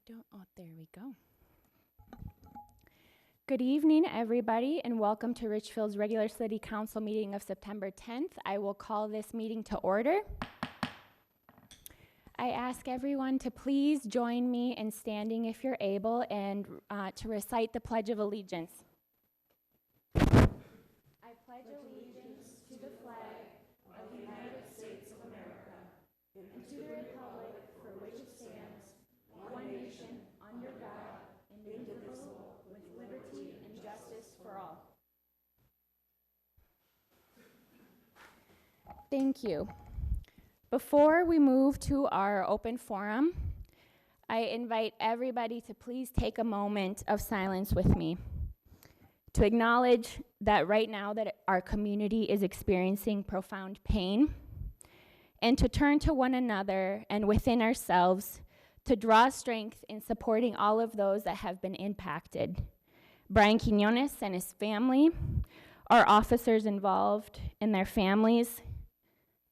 There we go. Good evening, everybody, and welcome to Richfield's regular City Council meeting of September 10th. I will call this meeting to order. I ask everyone to please join me in standing if you're able and to recite the Pledge of Allegiance. I pledge allegiance to the flag of the United States of America and to the republic for which it stands, one nation, under God, indivisible, with liberty and justice for all. Thank you. Before we move to our open forum, I invite everybody to please take a moment of silence with me to acknowledge that right now that our community is experiencing profound pain, and to turn to one another and within ourselves to draw strength in supporting all of those that have been impacted. Brian Quinones and his family, our officers involved and their families,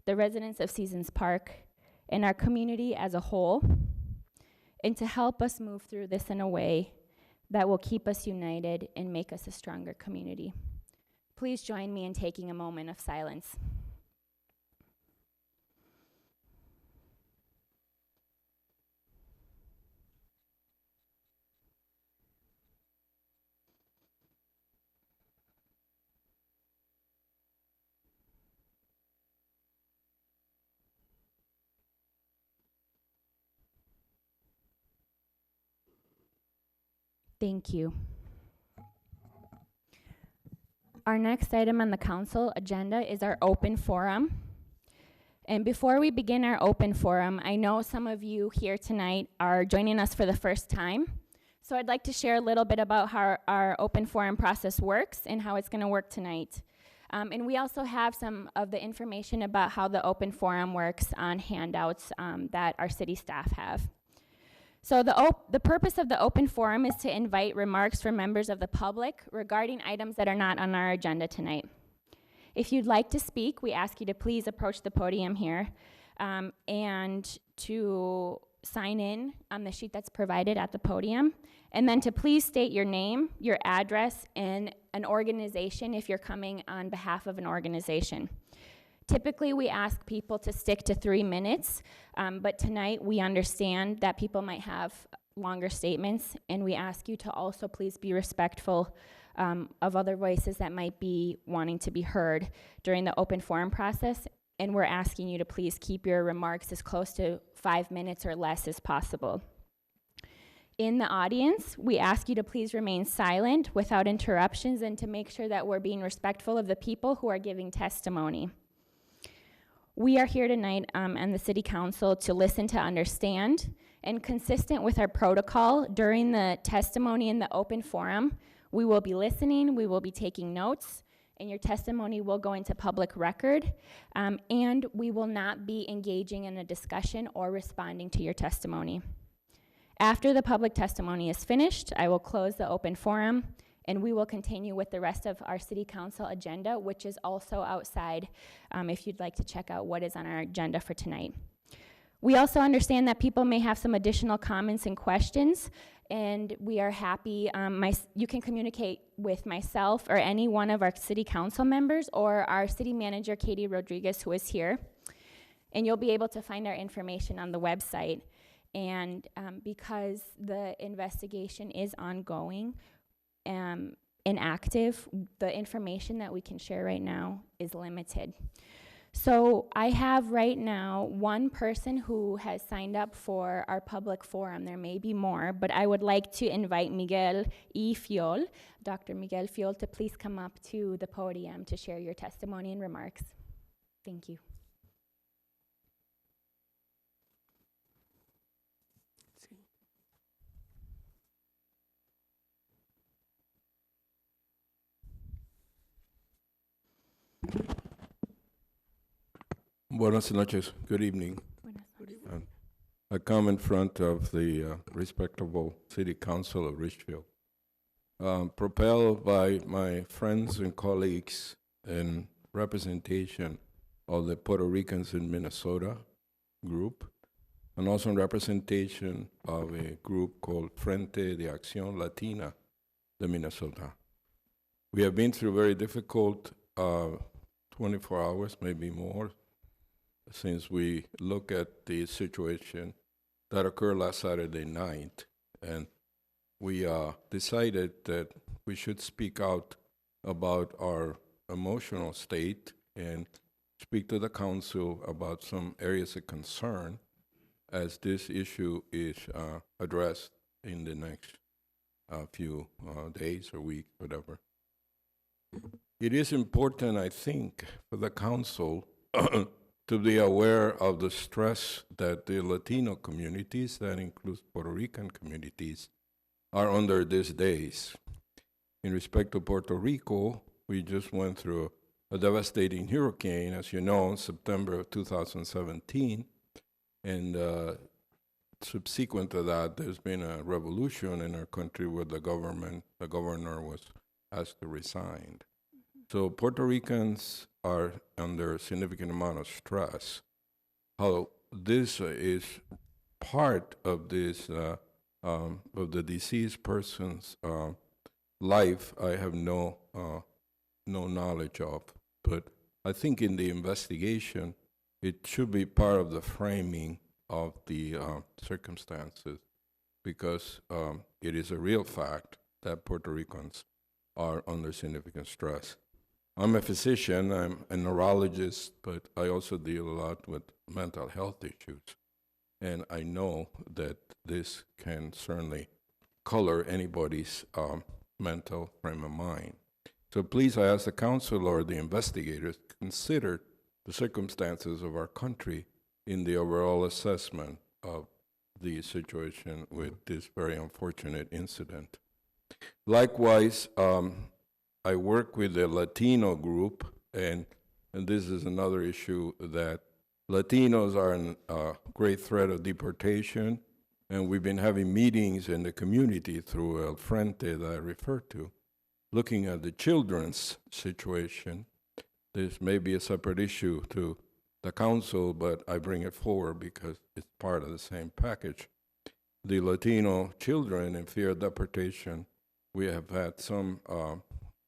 the residents of Seasons Park, and our community as a whole, and to help us move through this in a way that will keep us united and make us a stronger community. Please join me in taking a moment of silence. Thank you. Our next item on the council agenda is our open forum. And before we begin our open forum, I know some of you here tonight are joining us for the first time. So I'd like to share a little bit about how our open forum process works and how it's going to work tonight. And we also have some of the information about how the open forum works on handouts that our city staff have. So the purpose of the open forum is to invite remarks from members of the public regarding items that are not on our agenda tonight. If you'd like to speak, we ask you to please approach the podium here and to sign in on the sheet that's provided at the podium, and then to please state your name, your address, and an organization if you're coming on behalf of an organization. Typically, we ask people to stick to 3 minutes, but tonight we understand that people might have longer statements, and we ask you to also please be respectful of other voices that might be wanting to be heard during the open forum process, and we're asking you to please keep your remarks as close to 5 minutes or less as possible. In the audience, we ask you to please remain silent without interruptions and to make sure that we're being respectful of the people who are giving testimony. We are here tonight and the City Council to listen to understand, and consistent with our protocol during the testimony in the open forum, we will be listening, we will be taking notes, and your testimony will go into public record, and we will not be engaging in a discussion or responding to your testimony. After the public testimony is finished, I will close the open forum, and we will continue with the rest of our City Council agenda, which is also outside if you'd like to check out what is on our agenda for tonight. We also understand that people may have some additional comments and questions, and we are happy. You can communicate with myself or any one of our City Council members or our City Manager, Katie Rodriguez, who is here. And you'll be able to find our information on the website. And because the investigation is ongoing, inactive, the information that we can share right now is limited. So I have right now one person who has signed up for our public forum. There may be more, but I would like to invite Miguel E. Fiol, Dr. Miguel Fiol, to please come up to the podium to share your testimony and remarks. Thank you. Buenas noches. Good evening. I come in front of the respectable City Council of Richfield, propelled by my friends and colleagues in representation of the Puerto Ricans in Minnesota group, and also in representation of a group called Frente de Acción Latina de Minnesota. We have been through very difficult 24 hours, maybe more, since we look at the situation that occurred last Saturday night. And we decided that we should speak out about our emotional state and speak to the council about some areas of concern as this issue is addressed in the next few days or weeks, whatever. It is important, I think, for the council to be aware of the stress that the Latino communities, that includes Puerto Rican communities, are under these days. In respect to Puerto Rico, we just went through a devastating hurricane, as you know, in September of 2017, and subsequent to that, there's been a revolution in our country where the governor was asked to resign. So Puerto Ricans are under a significant amount of stress. How this is part of this of the deceased person's life, I have no knowledge of. But I think in the investigation, it should be part of the framing of the circumstances, because it is a real fact that Puerto Ricans are under significant stress. I'm a physician, I'm a neurologist, but I also deal a lot with mental health issues. And I know that this can certainly color anybody's mental frame of mind. So please, I ask the council or the investigators to consider the circumstances of our country in the overall assessment of the situation with this very unfortunate incident. Likewise, I work with the Latino group, and this is another issue that Latinos are in great threat of deportation, and we've been having meetings in the community through El Frente that I referred to, looking at the children's situation. This may be a separate issue to the council, but I bring it forward because it's part of the same package. The Latino children in fear of deportation, we have had some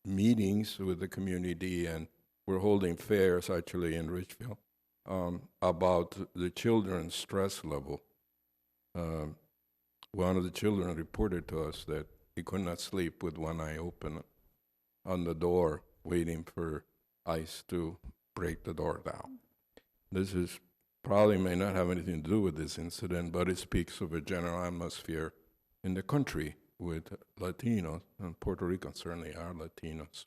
meetings with the community, and we're holding fairs actually in Richfield about the children's stress level. One of the children reported to us that he could not sleep with one eye open on the door, waiting for ICE to break the door down. This is probably may not have anything to do with this incident, but it speaks of a general atmosphere in the country with Latinos, and Puerto Ricans certainly are Latinos.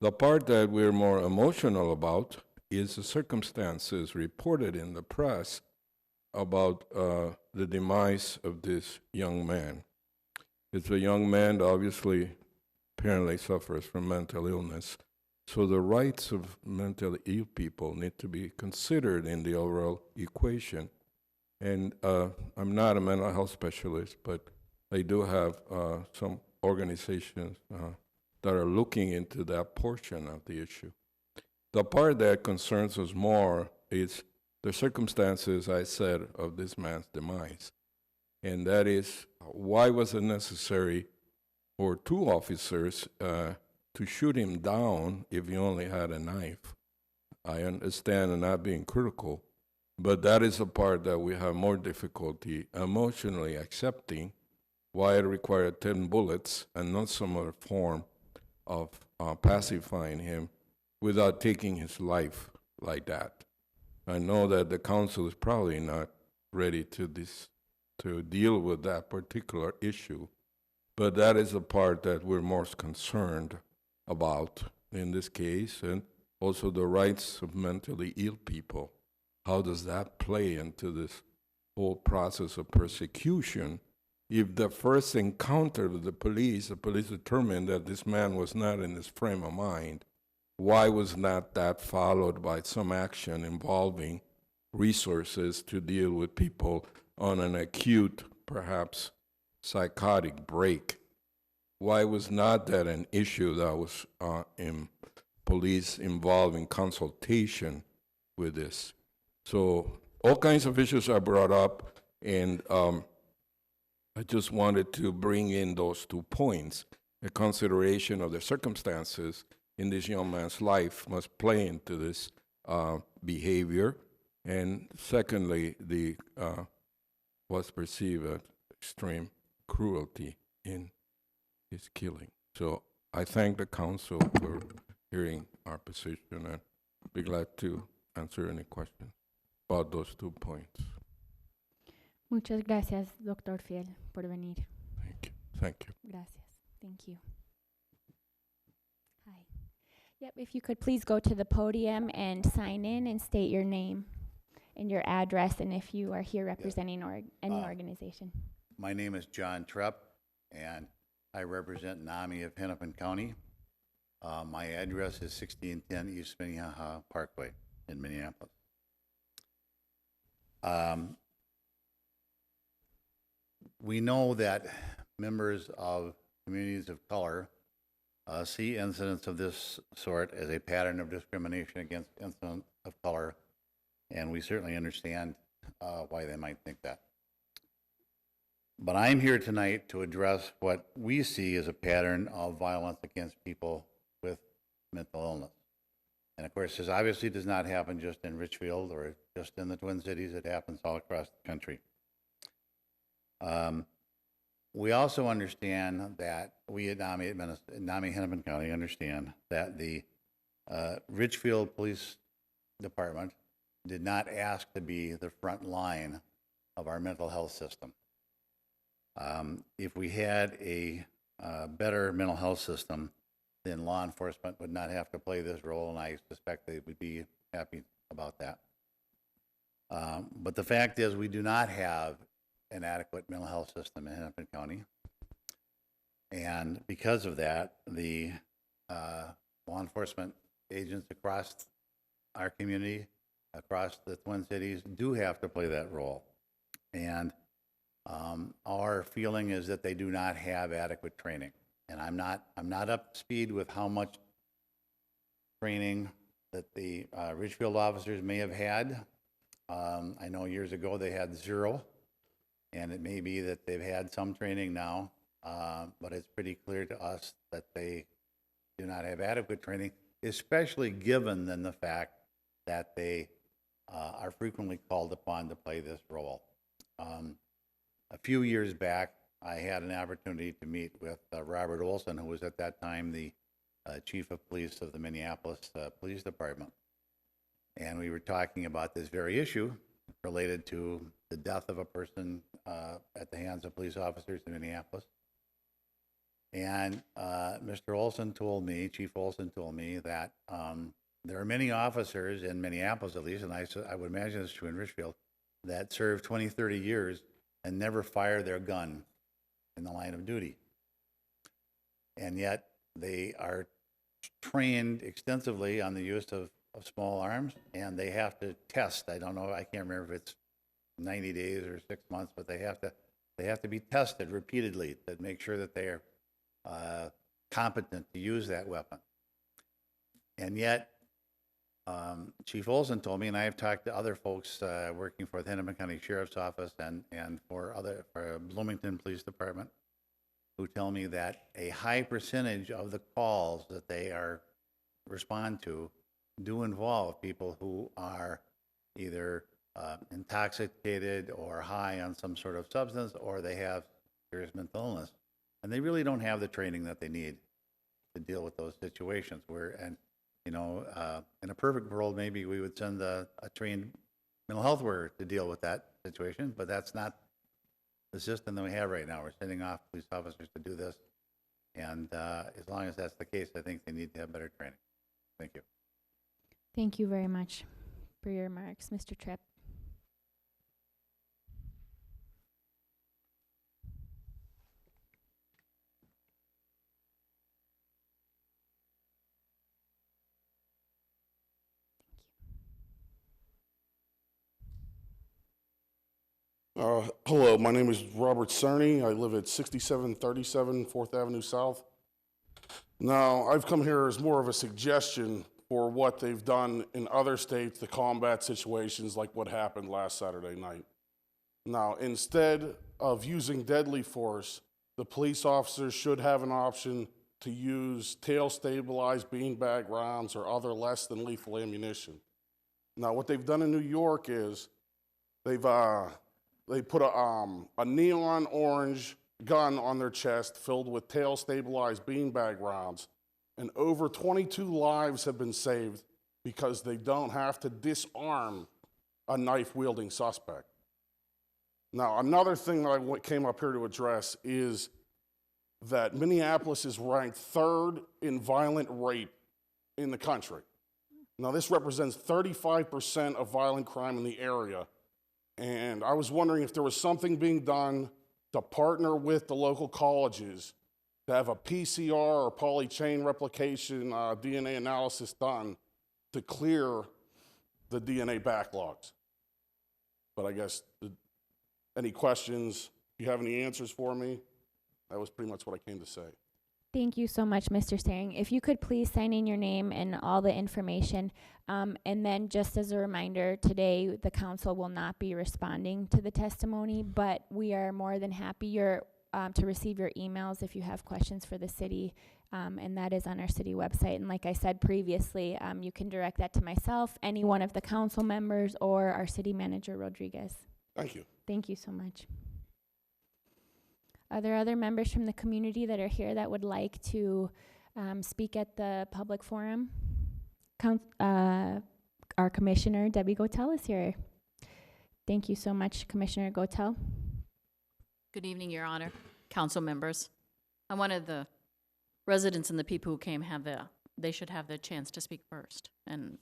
The part that we're more emotional about is the circumstances reported in the press about the demise of this young man. It's a young man that obviously apparently suffers from mental illness, so the rights of mentally ill people need to be considered in the overall equation. And I'm not a mental health specialist, but I do have some organizations that are looking into that portion of the issue. The part that concerns us more is the circumstances, I said, of this man's demise. And that is, why was it necessary for two officers to shoot him down if he only had a knife? I understand and not being critical, but that is the part that we have more difficulty emotionally accepting, why it required 10 bullets and not some other form of pacifying him without taking his life like that. I know that the council is probably not ready to deal with that particular issue, but that is the part that we're most concerned about in this case, and also the rights of mentally ill people. How does that play into this whole process of persecution? If the first encounter with the police determined that this man was not in his frame of mind, why was not that followed by some action involving resources to deal with people on an acute, perhaps psychotic break? Why was not that an issue that was in police involving consultation with this? So all kinds of issues are brought up, and I just wanted to bring in those 2 points. The consideration of the circumstances in this young man's life must play into this behavior, and secondly, the what's perceived as extreme cruelty in his killing. So I thank the council for hearing our position, and be glad to answer any questions about those 2 points. Muchas gracias, Dr. Fiel, por venir. Thank you. Thank you. Gracias. Thank you. Hi. Yep, if you could please go to the podium and sign in and state your name and your address, and if you are here representing any organization. My name is John Trepp, and I represent NAMI of Hennepin County. My address is 1610 East Minnehaha Parkway in Minneapolis. We know that members of communities of color see incidents of this sort as a pattern of discrimination against incidents of color, and we certainly understand why they might think that. But I'm here tonight to address what we see as a pattern of violence against people with mental illness. And of course, this obviously does not happen just in Richfield or just in the Twin Cities. It happens all across the country. We also understand that we at NAMI Hennepin County understand that the Richfield Police Department did not ask to be the front line of our mental health system. If we had a better mental health system, then law enforcement would not have to play this role, and I suspect they would be happy about that. But the fact is, we do not have an adequate mental health system in Hennepin County. And because of that, the law enforcement agents across our community, across the Twin Cities, do have to play that role. And our feeling is that they do not have adequate training. And I'm not up to speed with how much training that the Richfield officers may have had. I know years ago they had 0, and it may be that they've had some training now, but it's pretty clear to us that they do not have adequate training, especially given then the fact that they are frequently called upon to play this role. A few years back, I had an opportunity to meet with Robert Olson, who was at that time the chief of police of the Minneapolis Police Department. And we were talking about this very issue related to the death of a person at the hands of police officers in Minneapolis. And Mr. Olson told me, Chief Olson told me that there are many officers in Minneapolis, at least, and I would imagine it's true in Richfield, that serve 20, 30 years and never fire their gun in the line of duty. And yet they are trained extensively on the use of small arms, and they have to test. I don't know, I can't remember if it's 90 days or 6 months, but they have to be tested repeatedly to make sure that they are competent to use that weapon. And yet, Chief Olson told me, and I have talked to other folks working for the Hennepin County Sheriff's Office and for Bloomington Police Department, who tell me that a high percentage of the calls that they respond to do involve people who are either intoxicated or high on some sort of substance, or they have serious mental illness. And they really don't have the training that they need to deal with those situations. In a perfect world, maybe we would send a trained mental health worker to deal with that situation, but that's not the system that we have right now. We're sending off police officers to do this. And as long as that's the case, I think they need to have better training. Thank you. Thank you very much for your remarks, Mr. Tripp. Hello, my name is Robert Cerny. I live at 6737 4th Avenue South. Now, I've come here as more of a suggestion for what they've done in other states to combat situations like what happened last Saturday night. Now, instead of using deadly force, the police officers should have an option to use tail-stabilized beanbag rounds or other less than lethal ammunition. Now, what they've done in New York is they put a neon orange gun on their chest filled with tail-stabilized beanbag rounds, and over 22 lives have been saved because they don't have to disarm a knife-wielding suspect. Now, another thing that I came up here to address is that Minneapolis is ranked 3rd in violent rape in the country. Now, this represents 35% of violent crime in the area, and I was wondering if there was something being done to partner with the local colleges to have a PCR or polychain replication DNA analysis done to clear the DNA backlogs. But I guess, any questions? Do you have any answers for me? That was pretty much what I came to say. Thank you so much, Mr. Staring. If you could please sign in your name and all the information. And then just as a reminder, today the council will not be responding to the testimony, but we are more than happy to receive your emails if you have questions for the city, and that is on our city website. And like I said previously, you can direct that to myself, any one of the council members, or our city manager, Rodriguez. Thank you. Thank you so much. Are there other members from the community that are here that would like to speak at the public forum? Our Commissioner, Debbie Gotel, is here. Thank you so much, Commissioner Gotel. Good evening, Your Honor, council members. I wanted the residents and the people who came they should have the chance to speak first. And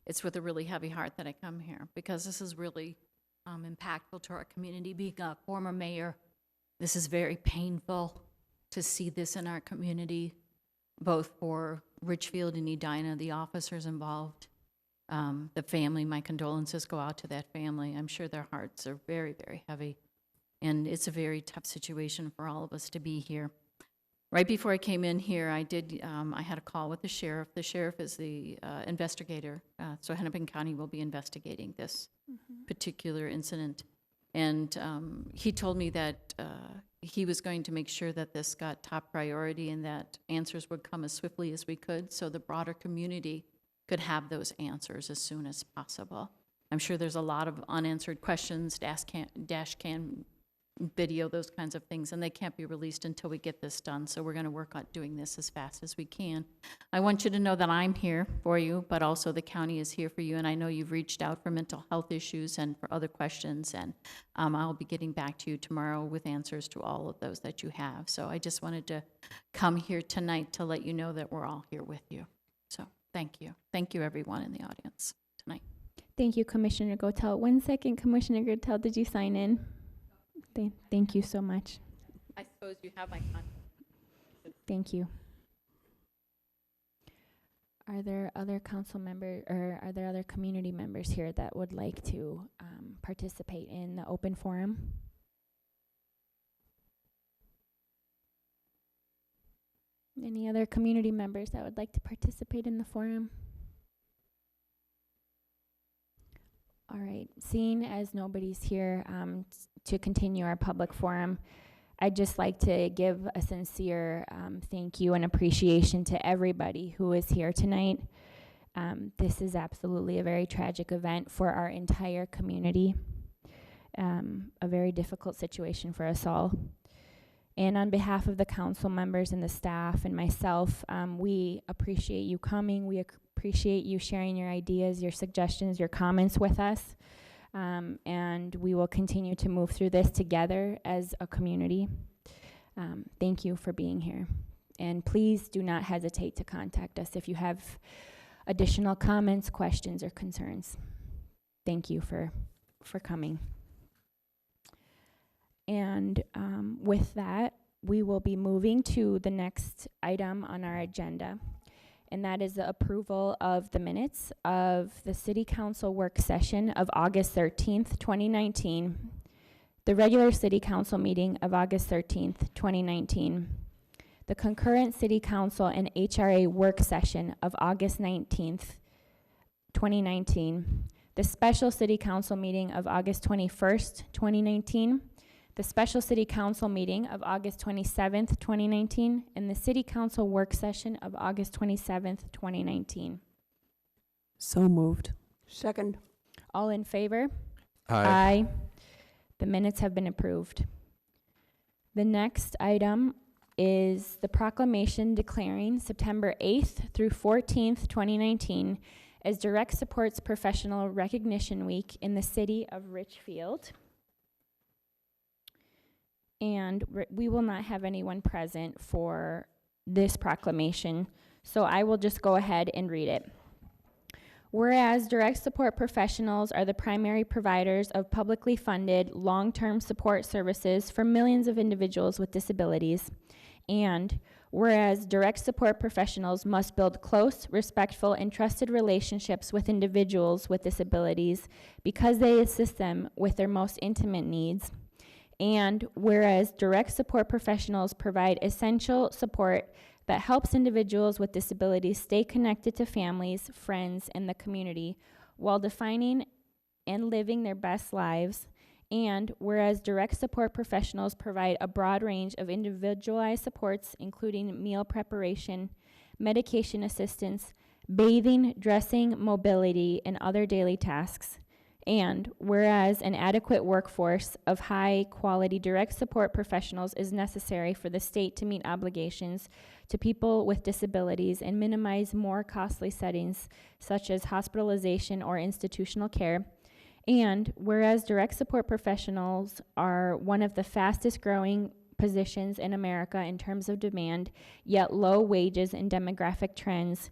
it's with a really heavy heart that I come here, because this is really impactful to our community. Being a former mayor, this is very painful to see this in our community, both for Richfield and Edina, the officers involved, the family. My condolences go out to that family. I'm sure their hearts are very, very heavy. And it's a very tough situation for all of us to be here. Right before I came in here, I had a call with the sheriff. The sheriff is the investigator, so Hennepin County will be investigating this particular incident. And he told me that he was going to make sure that this got top priority and that answers would come as swiftly as we could, so the broader community could have those answers as soon as possible. I'm sure there's a lot of unanswered questions, dash cam video, those kinds of things, and they can't be released until we get this done. So we're going to work on doing this as fast as we can. I want you to know that I'm here for you, but also the county is here for you, and I know you've reached out for mental health issues and for other questions, and I'll be getting back to you tomorrow with answers to all of those that you have. So I just wanted to come here tonight to let you know that we're all here with you. So thank you. Thank you, everyone in the audience tonight. Thank you, Commissioner Gotel. 1 second, Commissioner Gotel, did you sign in? Thank you so much. I suppose you have my contact. Thank you. Are there other council members, or are there other community members here that would like to participate in the open forum? Any other community members that would like to participate in the forum? All right, seeing as nobody's here to continue our public forum, I'd just like to give a sincere thank you and appreciation to everybody who is here tonight. This is absolutely a very tragic event for our entire community, a very difficult situation for us all. And on behalf of the council members and the staff and myself, we appreciate you coming. We appreciate you sharing your ideas, your suggestions, your comments with us. And we will continue to move through this together as a community. Thank you for being here. And please do not hesitate to contact us if you have additional comments, questions, or concerns. Thank you for coming. And with that, we will be moving to the next item on our agenda, and that is the approval of the minutes of the City Council work session of August 13th, 2019, the regular City Council meeting of August 13th, 2019, the concurrent City Council and HRA work session of August 19th, 2019, the special City Council meeting of August 21st, 2019, the special City Council meeting of August 27th, 2019, and the City Council work session of August 27th, 2019. So moved. Second. All in favor? Aye. The minutes have been approved. The next item is the proclamation declaring September 8th through 14th, 2019 as Direct Support's Professional Recognition Week in the city of Richfield. And we will not have anyone present for this proclamation, so I will just go ahead and read it. Whereas direct support professionals are the primary providers of publicly funded long-term support services for millions of individuals with disabilities, and whereas direct support professionals must build close, respectful, and trusted relationships with individuals with disabilities because they assist them with their most intimate needs, and whereas direct support professionals provide essential support that helps individuals with disabilities stay connected to families, friends, and the community while defining and living their best lives. And whereas direct support professionals provide a broad range of individualized supports, including meal preparation, medication assistance, bathing, dressing, mobility, and other daily tasks. And whereas an adequate workforce of high-quality direct support professionals is necessary for the state to meet obligations to people with disabilities and minimize more costly settings such as hospitalization or institutional care. And whereas direct support professionals are one of the fastest growing positions in America in terms of demand, yet low wages and demographic trends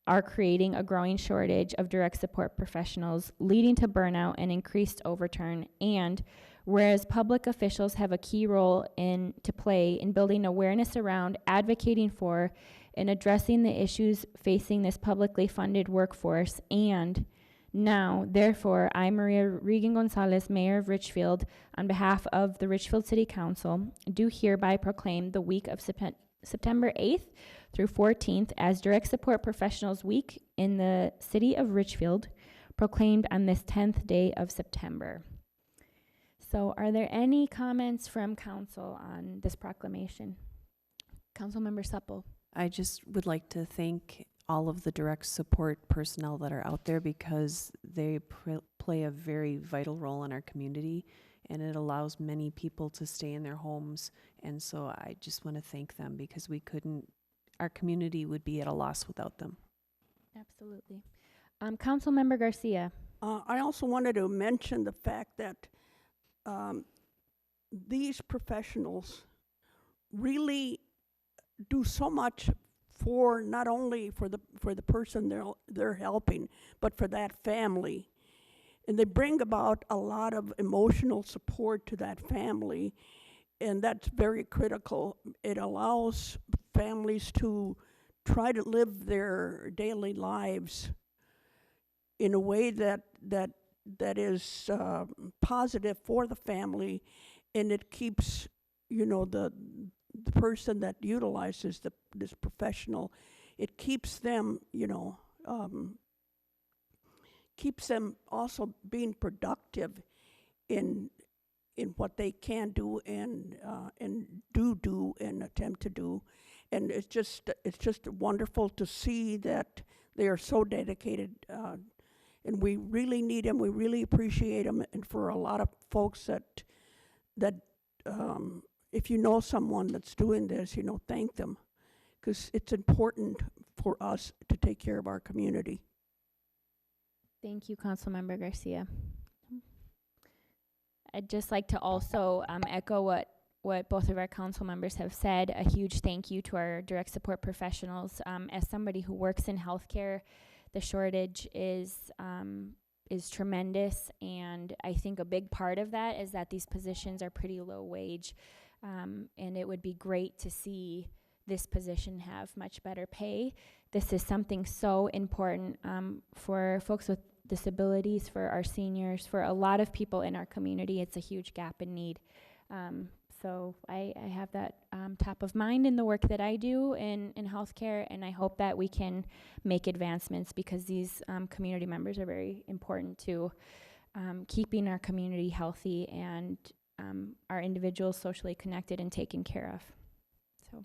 are creating a growing shortage of direct support professionals, leading to burnout and increased overturn. And whereas public officials have a key role to play in building awareness around, advocating for, and addressing the issues facing this publicly funded workforce. And now, therefore, I, Maria Regan Gonzalez, Mayor of Richfield, on behalf of the Richfield City Council, do hereby proclaim the week of September 8th through 14th as Direct Support Professionals Week in the city of Richfield, proclaimed on this 10th day of September. So are there any comments from council on this proclamation? Councilmember Supple. I just would like to thank all of the direct support personnel that are out there because they play a very vital role in our community, and it allows many people to stay in their homes. And so I just want to thank them because our community would be at a loss without them. Absolutely. Councilmember Garcia. I also wanted to mention the fact that these professionals really do so much for not only for the person they're helping, but for that family. And they bring about a lot of emotional support to that family, and that's very critical. It allows families to try to live their daily lives in a way that is positive for the family, and it keeps, the person that utilizes this professional, it keeps them, keeps them also being productive in what they can do and do and attempt to do. And it's just wonderful to see that they are so dedicated, and we really need them. We really appreciate them. And for a lot of folks that if you know someone that's doing this, thank them, because it's important for us to take care of our community. Thank you, Councilmember Garcia. I'd just like to also echo what both of our council members have said. A huge thank you to our direct support professionals. As somebody who works in healthcare, the shortage is tremendous, and I think a big part of that is that these positions are pretty low wage, and it would be great to see this position have much better pay. This is something so important for folks with disabilities, for our seniors, for a lot of people in our community. It's a huge gap in need. So I have that top of mind in the work that I do in healthcare, and I hope that we can make advancements because these community members are very important to keeping our community healthy and our individuals socially connected and taken care of. So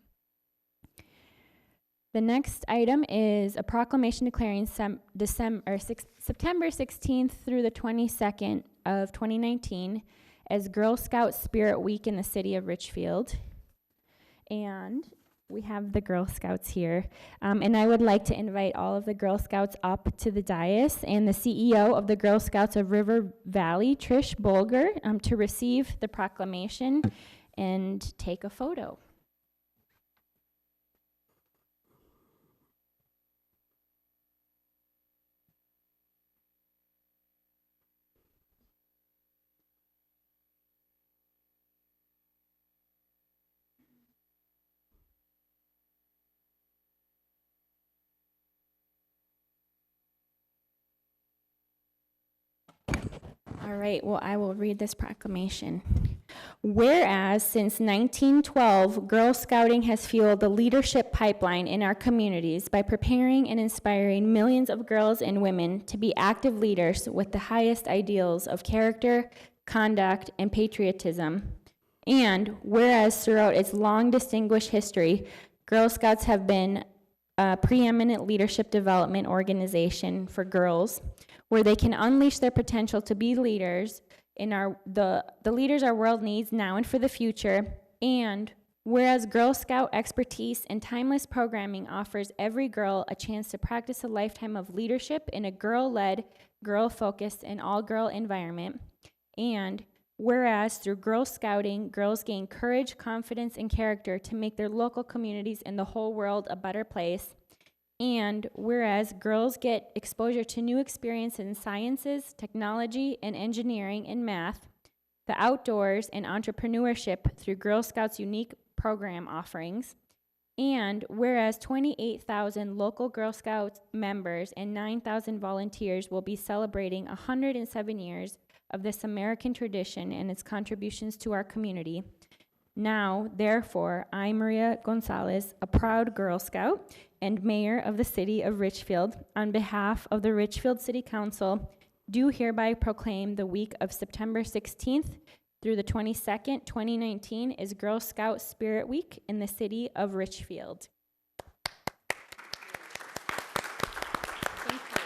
the next item is a proclamation declaring September 16th through the 22nd of 2019 as Girl Scout Spirit Week in the city of Richfield. And we have the Girl Scouts here. And I would like to invite all of the Girl Scouts up to the dais and the CEO of the Girl Scouts of River Valley, Trish Bolger, to receive the proclamation and take a photo. All right, well, I will read this proclamation. Whereas since 1912, Girl Scouting has fueled the leadership pipeline in our communities by preparing and inspiring millions of girls and women to be active leaders with the highest ideals of character, conduct, and patriotism. And whereas throughout its long distinguished history, Girl Scouts have been a preeminent leadership development organization for girls, where they can unleash their potential to be leaders in the leaders our world needs now and for the future. And whereas Girl Scout expertise and timeless programming offers every girl a chance to practice a lifetime of leadership in a girl-led, girl-focused, and all-girl environment. And whereas through Girl Scouting, girls gain courage, confidence, and character to make their local communities and the whole world a better place. And whereas girls get exposure to new experiences in sciences, technology, and engineering and math, the outdoors, and entrepreneurship through Girl Scouts' unique program offerings. And whereas 28,000 local Girl Scout members and 9,000 volunteers will be celebrating 107 years of this American tradition and its contributions to our community. Now, therefore, I, Maria Gonzalez, a proud Girl Scout and mayor of the city of Richfield, on behalf of the Richfield City Council, do hereby proclaim the week of September 16th through the 22nd, 2019 is Girl Scout Spirit Week in the city of Richfield. Thank you.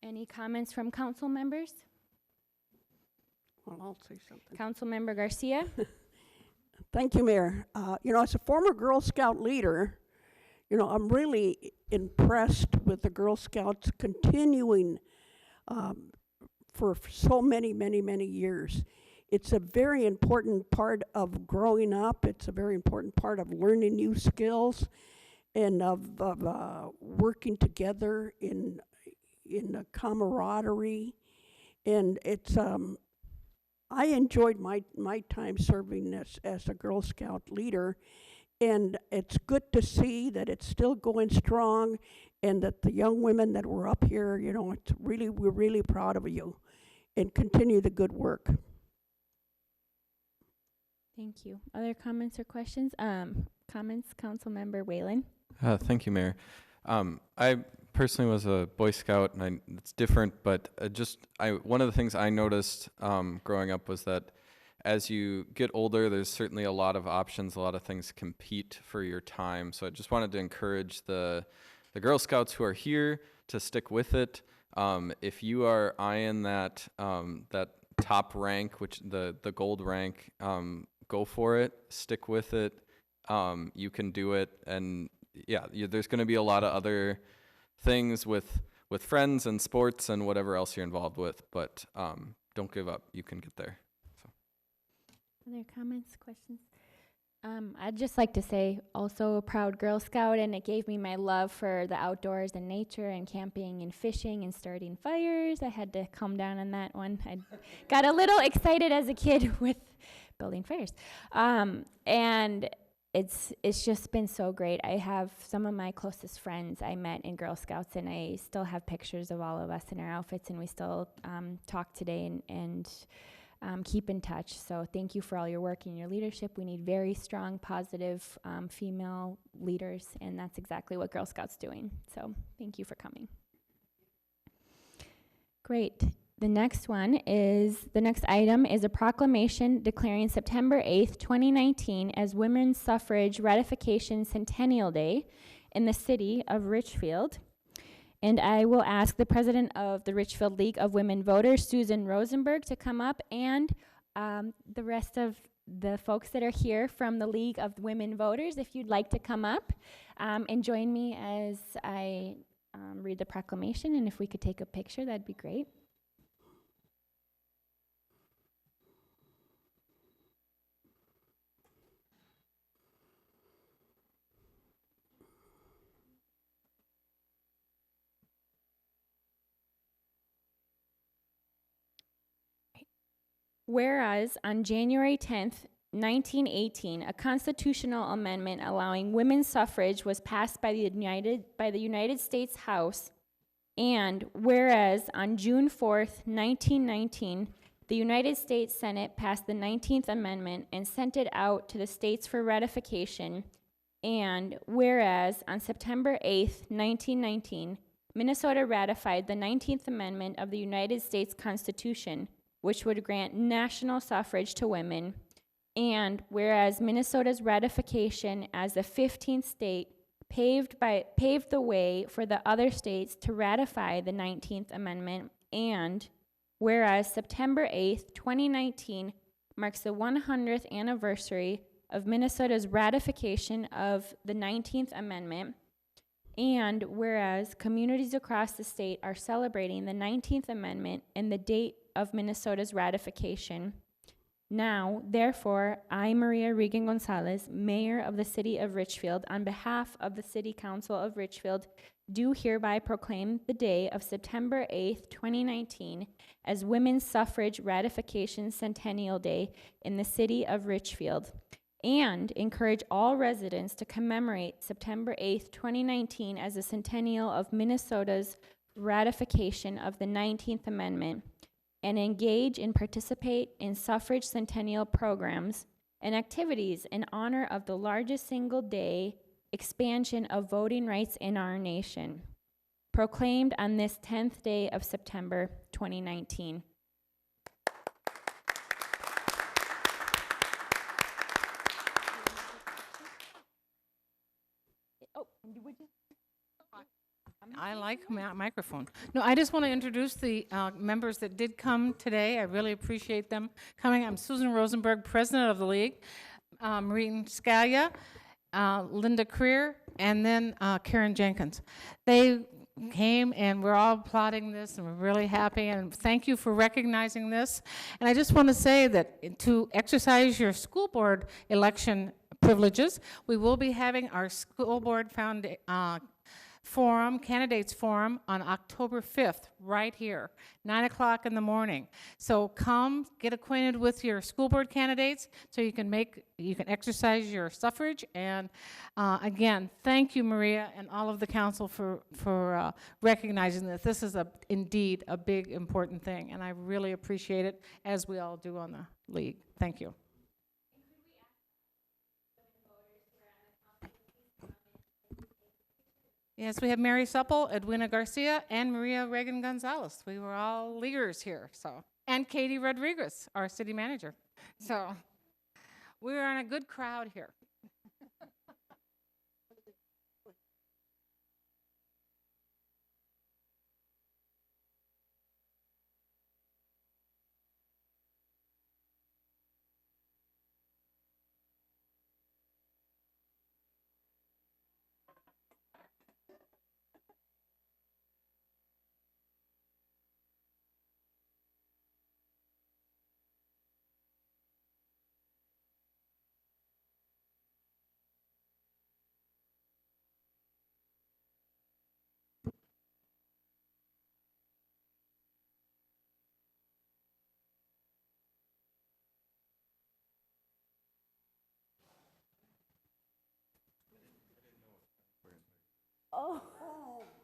Any comments from council members? Well, I'll say something. Councilmember Garcia? Thank you, Mayor. As a former Girl Scout leader, I'm really impressed with the Girl Scouts continuing for so many, many, many years. It's a very important part of growing up. It's a very important part of learning new skills and of working together in a camaraderie. And it's I enjoyed my time serving as a Girl Scout leader, and it's good to see that it's still going strong, and that the young women that were up here, we're really proud of you, and continue the good work. Thank you. Other comments or questions? Comments, Councilmember Whalen? Thank you, Mayor. I personally was a Boy Scout, and it's different, but one of the things I noticed growing up was that as you get older, there's certainly a lot of options, a lot of things compete for your time. So I just wanted to encourage the Girl Scouts who are here to stick with it. If you are eyeing that top rank, which the gold rank, go for it, stick with it. You can do it, and yeah, there's going to be a lot of other things with friends and sports and whatever else you're involved with, but don't give up. You can get there. So. Other comments, questions? I'd just like to say, also a proud Girl Scout, and it gave me my love for the outdoors and nature and camping and fishing and starting fires. I had to calm down on that one. I got a little excited as a kid with building fires. And it's just been so great. I have some of my closest friends I met in Girl Scouts, and I still have pictures of all of us in our outfits, and we still talk today and keep in touch. So thank you for all your work and your leadership. We need very strong, positive female leaders, and that's exactly what Girl Scouts doing. So thank you for coming. Great. The next item is a proclamation declaring September 8th, 2019 as Women's Suffrage Ratification Centennial Day in the city of Richfield. And I will ask the president of the Richfield League of Women Voters, Susan Rosenberg, to come up, and the rest of the folks that are here from the League of Women Voters, if you'd like to come up and join me as I read the proclamation, and if we could take a picture, that'd be great. Whereas on January 10th, 1918, a constitutional amendment allowing women's suffrage was passed by the United States House, and whereas on June 4th, 1919, the United States Senate passed the 19th Amendment and sent it out to the states for ratification, and whereas on September 8th, 1919, Minnesota ratified the 19th Amendment of the United States Constitution, which would grant national suffrage to women, and whereas Minnesota's ratification as the 15th state paved the way for the other states to ratify the 19th Amendment, and whereas September 8th, 2019 marks the 100th anniversary of Minnesota's ratification of the 19th Amendment, and whereas communities across the state are celebrating the 19th Amendment and the date of Minnesota's ratification. Now, therefore, I, Maria Regan Gonzalez, Mayor of the City of Richfield, on behalf of the City Council of Richfield, do hereby proclaim the day of September 8th, 2019 as Women's Suffrage Ratification Centennial Day in the City of Richfield, and encourage all residents to commemorate September 8th, 2019 as a centennial of Minnesota's ratification of the 19th Amendment, and engage and participate in suffrage centennial programs and activities in honor of the largest single-day expansion of voting rights in our nation, proclaimed on this 10th day of September 2019. I like microphone. No, I just want to introduce the members that did come today. I really appreciate them coming. I'm Susan Rosenberg, president of the league, Maureen Scalia, Linda Creer, and then Karen Jenkins. They came and we're all applauding this and we're really happy, and thank you for recognizing this. And I just want to say that to exercise your school board election privileges, we will be having our school board candidates forum on October 5th, right here, 9 o'clock in the morning. So come get acquainted with your school board candidates so you can exercise your suffrage. And again, thank you, Maria, and all of the council for recognizing that this is indeed a big, important thing. And I really appreciate it, as we all do on the league. Thank you. Yes, we have Mary Supple, Edwina Garcia, and Maria Regan Gonzalez. We were all leaders here, and Katie Rodriguez, our city manager. So we're in a good crowd here.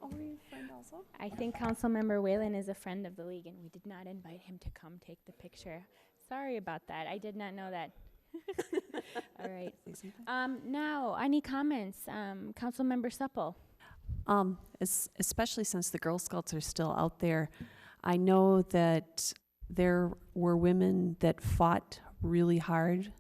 Oh, are you a friend also? I think Councilmember Whalen is a friend of the league, and we did not invite him to come take the picture. Sorry about that. I did not know that. All right. Now, any comments? Councilmember Supple. Especially since the Girl Scouts are still out there, I know that there were women that fought really hard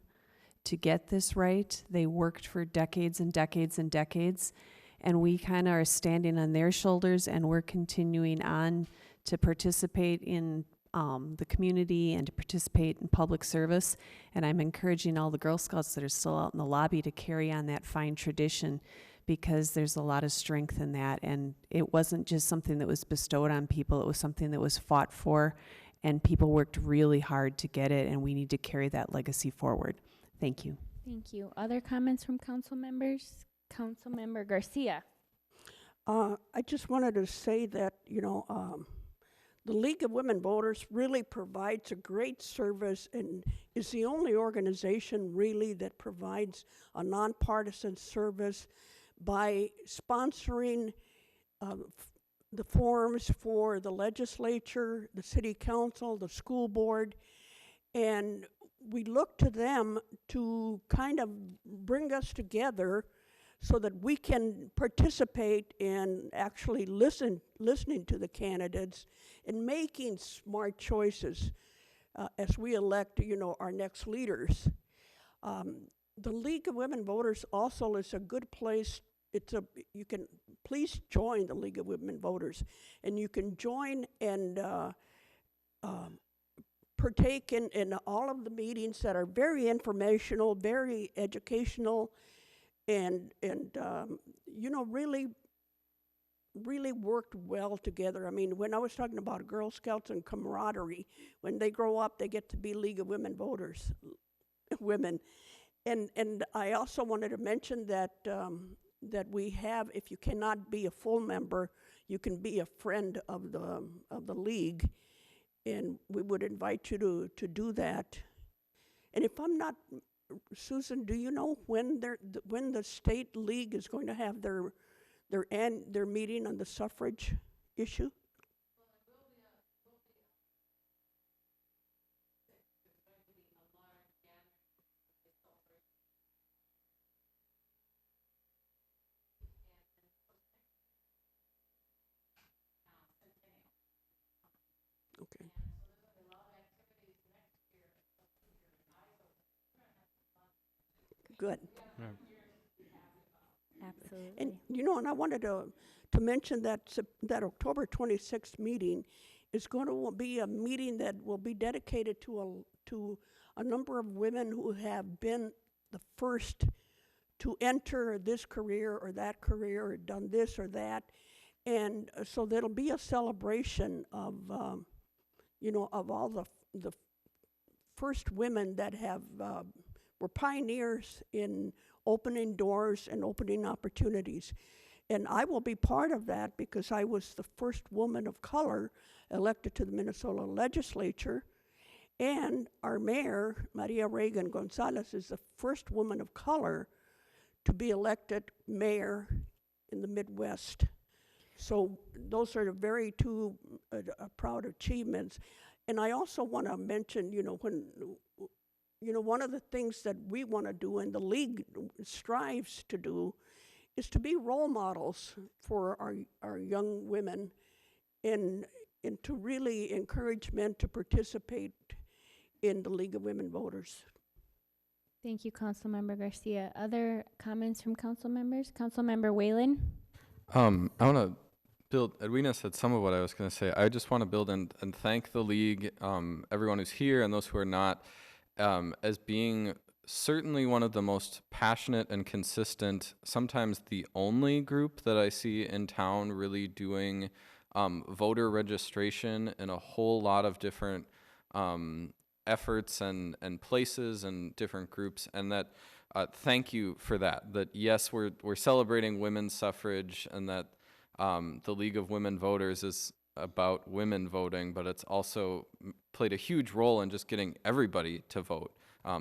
to get this right. They worked for decades and decades and decades, and we kind of are standing on their shoulders, and we're continuing on to participate in the community and to participate in public service. And I'm encouraging all the Girl Scouts that are still out in the lobby to carry on that fine tradition, because there's a lot of strength in that. And it wasn't just something that was bestowed on people, it was something that was fought for, and people worked really hard to get it, and we need to carry that legacy forward. Thank you. Thank you. Other comments from council members? Councilmember Garcia. I just wanted to say that, the League of Women Voters really provides a great service and is the only organization really that provides a nonpartisan service by sponsoring the forums for the legislature, the city council, the school board, and we look to them to kind of bring us together so that we can participate in actually listening to the candidates and making smart choices as we elect, our next leaders. The League of Women Voters also is a good place. You can please join the League of Women Voters, and you can join and partake in all of the meetings that are very informational, very educational, and really worked well together. I mean, when I was talking about Girl Scouts and camaraderie, when they grow up, they get to be League of Women Voters, women. And I also wanted to mention that that we have, if you cannot be a full member, you can be a friend of the league, and we would invite you to do that. And if I'm not, Susan, do you know when the state league is going to have their meeting on the suffrage issue? Okay. Good. Absolutely. And and I wanted to mention that that October 26th meeting is going to be a meeting that will be dedicated to a number of women who have been the first to enter this career or that career or done this or that, and so there'll be a celebration of of all the first women that have were pioneers in opening doors and opening opportunities. And I will be part of that because I was the first woman of color elected to the Minnesota legislature. And our mayor, Maria Reagan Gonzalez, is the first woman of color to be elected mayor in the Midwest. So those are very two proud achievements. And I also want to mention, one of the things that we want to do and the league strives to do is to be role models for our young women and to really encourage men to participate in the League of Women Voters. Thank you, Councilmember Garcia. Other comments from council members? Councilmember Whalen? I want to build, Edwina said some of what I was going to say. I just want to build and thank the league, everyone who's here and those who are not, as being certainly one of the most passionate and consistent, sometimes the only group that I see in town really doing voter registration in a whole lot of different efforts and places and different groups, and that thank you for that. That yes, we're celebrating women's suffrage, and that the League of Women Voters is about women voting, but it's also played a huge role in just getting everybody to vote.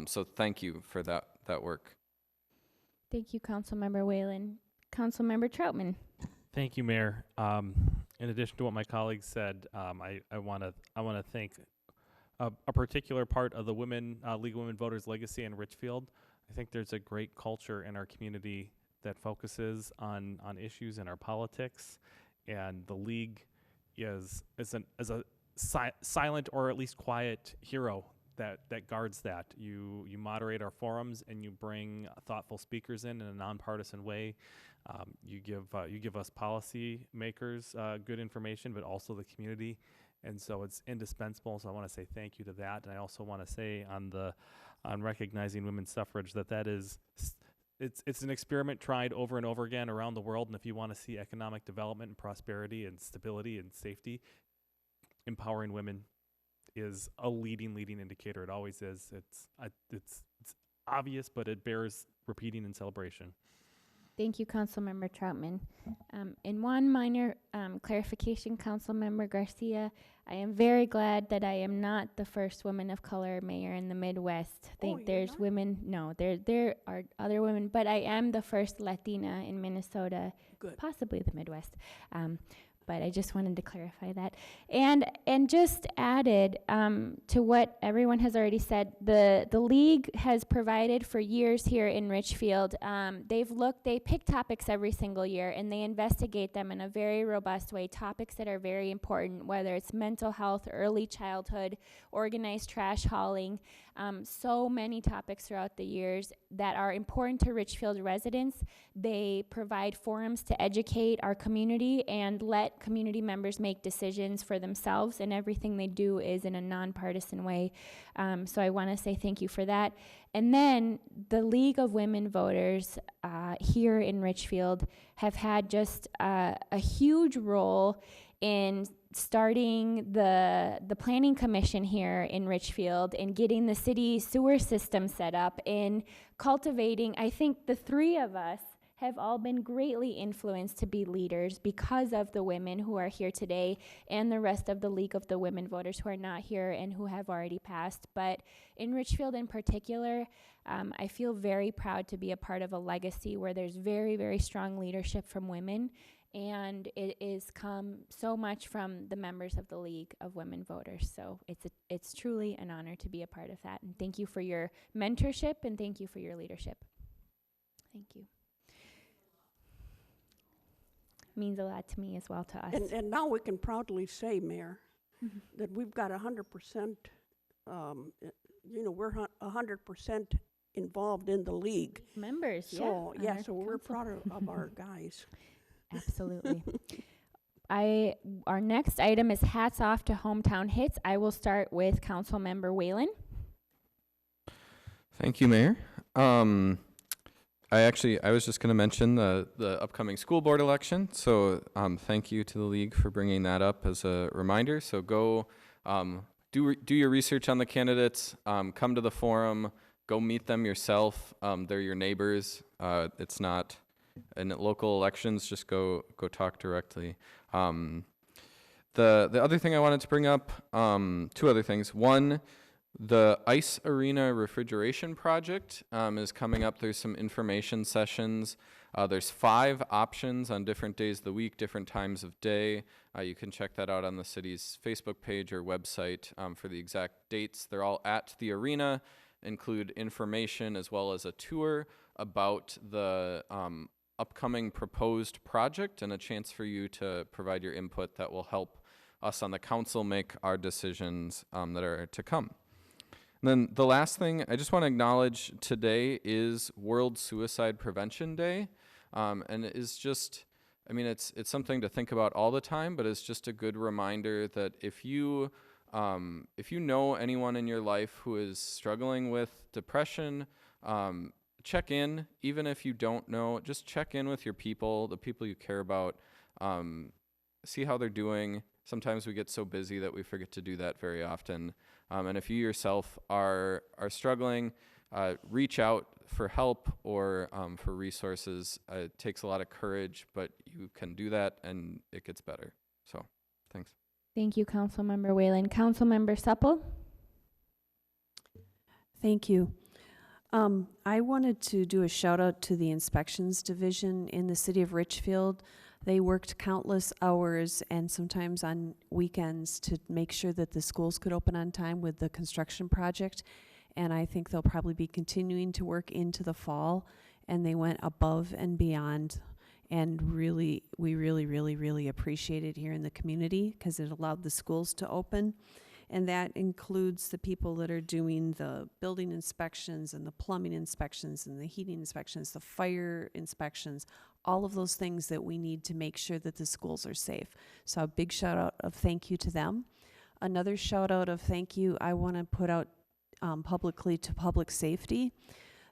So thank you for that work. Thank you, Councilmember Whalen. Councilmember Troutman? Thank you, Mayor. In addition to what my colleagues said, I want to thank a particular part of the League of Women Voters legacy in Richfield. I think there's a great culture in our community that focuses on issues in our politics, and the League is a silent or at least quiet hero that guards that. You moderate our forums and you bring thoughtful speakers in a nonpartisan way. You give us policy makers good information, but also the community, and so it's indispensable. So I want to say thank you to that, and I also want to say on recognizing women's suffrage that is. It's an experiment tried over and over again around the world, and if you want to see economic development and prosperity and stability and safety, empowering women is a leading indicator. It always is. It's obvious, but it bears repeating and celebration. Thank you, Councilmember Troutman. In one minor clarification, Councilmember Garcia, I am very glad that I am not the first woman of color mayor in the Midwest. Think there's not? women. No, there are other women, but I am the first Latina in Minnesota, Good. possibly the Midwest. But I just wanted to clarify that. And just added to what everyone has already said, the League has provided for years here in Richfield. They pick topics every single year and they investigate them in a very robust way, topics that are very important, whether it's mental health, early childhood, organized trash hauling, so many topics throughout the years that are important to Richfield residents. They provide forums to educate our community and let community members make decisions for themselves, and everything they do is in a nonpartisan way. So I want to say thank you for that. And then the League of Women Voters here in Richfield have had just a huge role in starting the planning commission here in Richfield and getting the city sewer system set up, in cultivating. I think the three of us have all been greatly influenced to be leaders because of the women who are here today and the rest of the League of the Women Voters who are not here and who have already passed. But in Richfield in particular, I feel very proud to be a part of a legacy where there's very, very strong leadership from women, and it is come so much from the members of the League of Women Voters. So it's truly an honor to be a part of that. And thank you for your mentorship, and thank you for your leadership. Thank you. Means a lot to me as well, to us. And now we can proudly say, Mayor, that we've got 100%, we're 100% involved in the League. Members, So, yeah. so we're proud of our guys. Absolutely. Our next item is hats off to Hometown Hits. I will start with Councilmember Whalen. Thank you, Mayor. I was just going to mention the upcoming school board election. So thank you to the League for bringing that up as a reminder. So go do your research on the candidates. Come to the forum. Go meet them yourself. They're your neighbors. It's not in local elections. Just go talk directly. The other thing I wanted to bring up, two other things. One, the Ice Arena Refrigeration Project is coming up. There's some information sessions. There's 5 options on different days of the week, different times of day. You can check that out on the city's Facebook page or website for the exact dates. They're all at the arena, include information as well as a tour about the upcoming proposed project and a chance for you to provide your input that will help us on the council make our decisions that are to come. And then the last thing I just want to acknowledge today is World Suicide Prevention Day. And it is just, it's something to think about all the time, but it's just a good reminder that if you know anyone in your life who is struggling with depression, check in. Even if you don't know, just check in with your people, the people you care about, see how they're doing. Sometimes we get so busy that we forget to do that very often. And if you yourself are struggling, reach out for help or for resources. It takes a lot of courage, but you can do that and it gets better. So, thanks. Thank you, Councilmember Whalen. Councilmember Supple. Thank you. I wanted to do a shout out to the inspections division in the city of Richfield. They worked countless hours and sometimes on weekends to make sure that the schools could open on time with the construction project. And I think they'll probably be continuing to work into the fall. And they went above and beyond. And really, we really appreciate it here in the community because it allowed the schools to open. And that includes the people that are doing the building inspections and the plumbing inspections and the heating inspections, the fire inspections, all of those things that we need to make sure that the schools are safe. So a big shout out of thank you to them. Another shout out of thank you I want to put out publicly to public safety.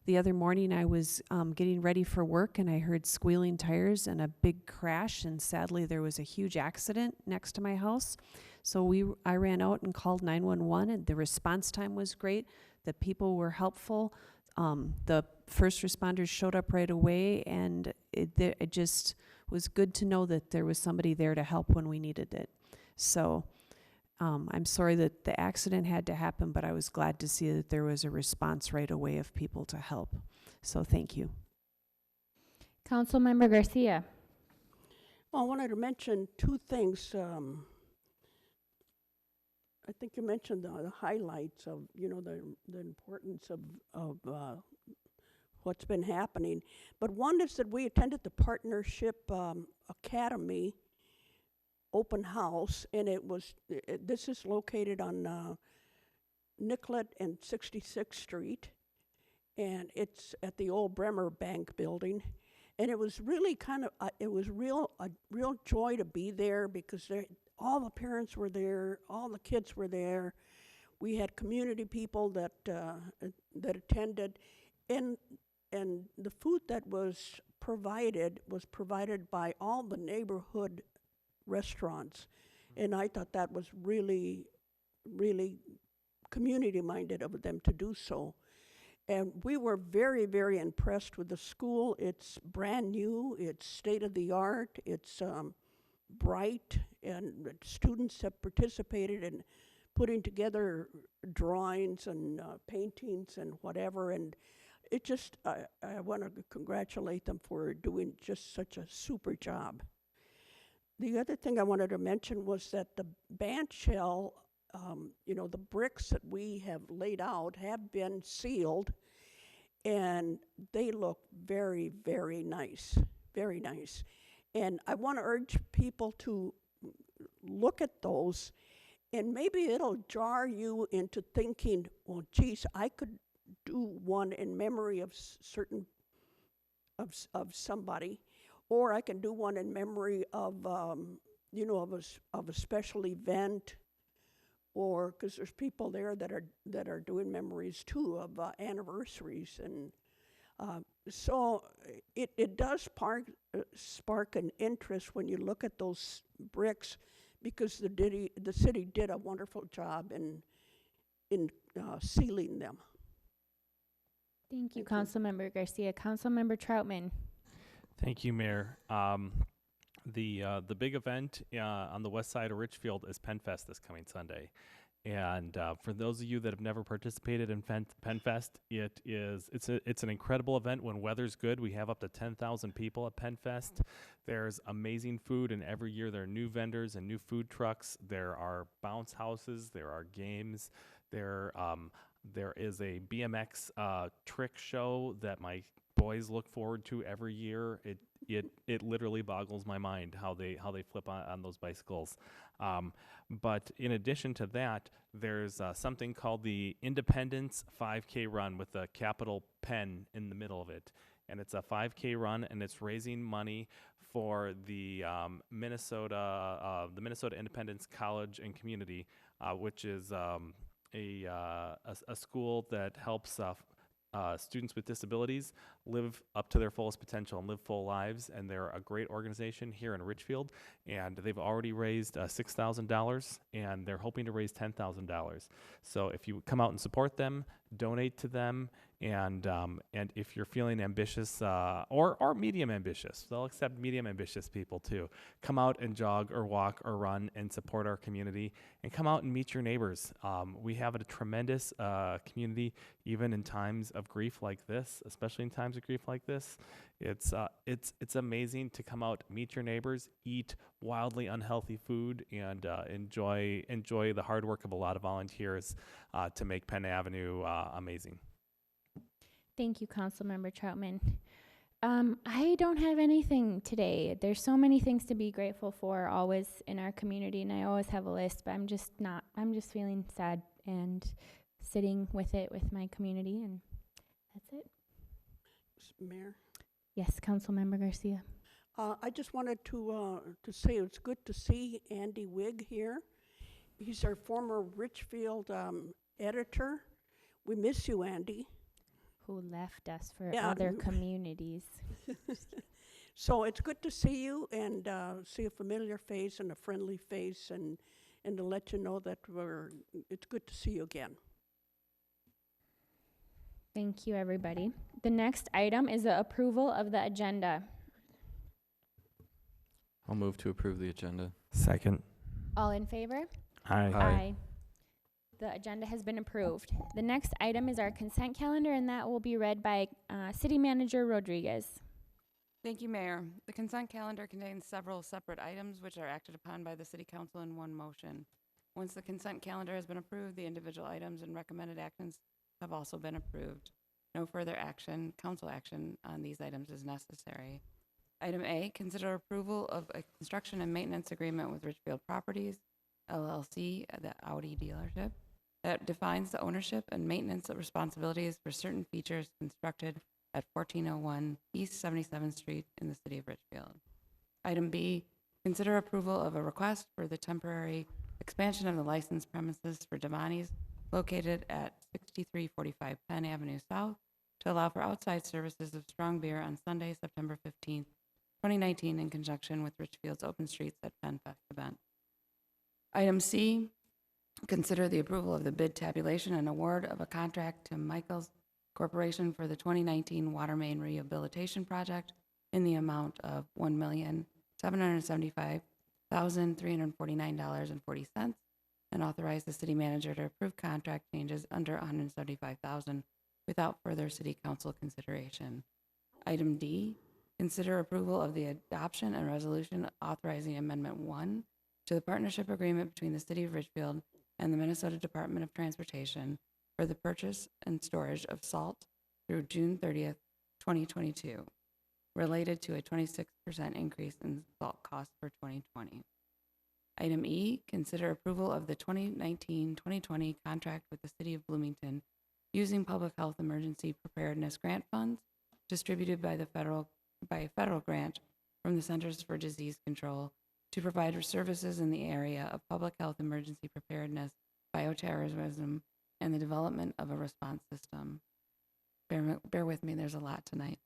The other morning I was getting ready for work and I heard squealing tires and a big crash, and sadly there was a huge accident next to my house. So I ran out and called 911 and the response time was great. The people were helpful. The first responders showed up right away, and it just was good to know that there was somebody there to help when we needed it. So I'm sorry that the accident had to happen, but I was glad to see that there was a response right away of people to help. So thank you. Councilmember Garcia. Well, I wanted to mention two things. I think you mentioned the highlights of, the importance of what's been happening. But one is that we attended the Partnership Academy open house, and this is located on Nicollet and 66th Street, and it's at the old Bremer Bank building. And it was really a real joy to be there because all the parents were there, all the kids were there. We had community people that attended, and the food that was provided by all the neighborhood restaurants, and I thought that was really community-minded of them to do so. And we were very impressed with the school. It's brand new, it's state-of-the-art, it's bright, and students have participated in putting together drawings and paintings and whatever, and it just, I want to congratulate them for doing just such a super job. The other thing I wanted to mention was that the band shell, the bricks that we have laid out have been sealed, and they look very nice, very nice. And I want to urge people to look at those, and maybe it'll jar you into thinking, well, geez, I could do one in memory of of somebody, or I can do one in memory of of a special event, or because there's people there that are doing memories too of anniversaries, and so it does spark an interest when you look at those bricks, because the city did a wonderful job in sealing them. Thank you, Councilmember Garcia. Councilmember Troutman. Thank you, Mayor. The big event on the west side of Richfield is PennFest this coming Sunday. And for those of you that have never participated in PennFest, it's an incredible event when weather's good. We have up to 10,000 people at PennFest. There's amazing food, and every year there are new vendors and new food trucks. There are bounce houses. There are games. There is a BMX trick show that my boys look forward to every year. It literally boggles my mind how they flip on those bicycles. But in addition to that, there's something called the Independence 5K Run with a capital Penn in the middle of it. And it's a 5K run, and it's raising money for the Minnesota Independence College and Community, which is a school that helps students with disabilities live up to their fullest potential and live full lives, and they're a great organization here in Richfield, and they've already raised $6,000, and they're hoping to raise $10,000. So if you come out and support them, donate to them. And if you're feeling ambitious or medium ambitious, they'll accept medium ambitious people too. Come out and jog or walk or run and support our community, and come out and meet your neighbors. We have a tremendous community, even in times of grief like this, especially in times of grief like this. It's amazing to come out, meet your neighbors, eat wildly unhealthy food, and enjoy the hard work of a lot of volunteers to make Penn Avenue amazing. Thank you, Councilmember Troutman. I don't have anything today. There's so many things to be grateful for always in our community, and I always have a list, but I'm just feeling sad and sitting with it with my community, and that's it. Mayor, Yes, Councilmember Garcia. I just wanted to say it's good to see Andy Wigg here. He's our former Richfield editor. We miss you, Andy. Who left us for Yeah. other communities. So it's good to see you and see a familiar face and a friendly face, and to let you know that it's good to see you again. Thank you, everybody. The next item is the approval of the agenda. I'll move to approve the agenda. Second. All in favor? Aye. The agenda has been approved. The next item is our consent calendar, and that will be read by City Manager Rodriguez. Thank you, Mayor. The consent calendar contains several separate items which are acted upon by the City Council in one motion. Once the consent calendar has been approved, the individual items and recommended actions have also been approved. No further action, council action on these items is necessary. Item A, consider approval of a construction and maintenance agreement with Richfield Properties, LLC, the Audi dealership, that defines the ownership and maintenance of responsibilities for certain features constructed at 1401 East 77th Street in the city of Richfield. Item B, consider approval of a request for the temporary expansion of the licensed premises for Damani's located at 6345 Penn Avenue South to allow for outside services of strong beer on Sunday, September 15th, 2019 in conjunction with Richfield's Open Streets at Penn Fest event. Item C, consider the approval of the bid tabulation and award of a contract to Michaels Corporation for the 2019 water main rehabilitation project in the amount of $1,775,349.40 and authorize the city manager to approve contract changes under $175,000 without further city council consideration. Item D, consider approval of the adoption and resolution authorizing Amendment 1 to the partnership agreement between the City of Richfield and the Minnesota Department of Transportation for the purchase and storage of salt through June 30th, 2022, related to a 26% increase in salt costs for 2020. Item E, consider approval of the 2019-2020 contract with the City of Bloomington using public health emergency preparedness grant funds distributed by a federal grant from the Centers for Disease Control to provide services in the area of public health emergency preparedness, bioterrorism, and the development of a response system. Bear with me, there's a lot tonight.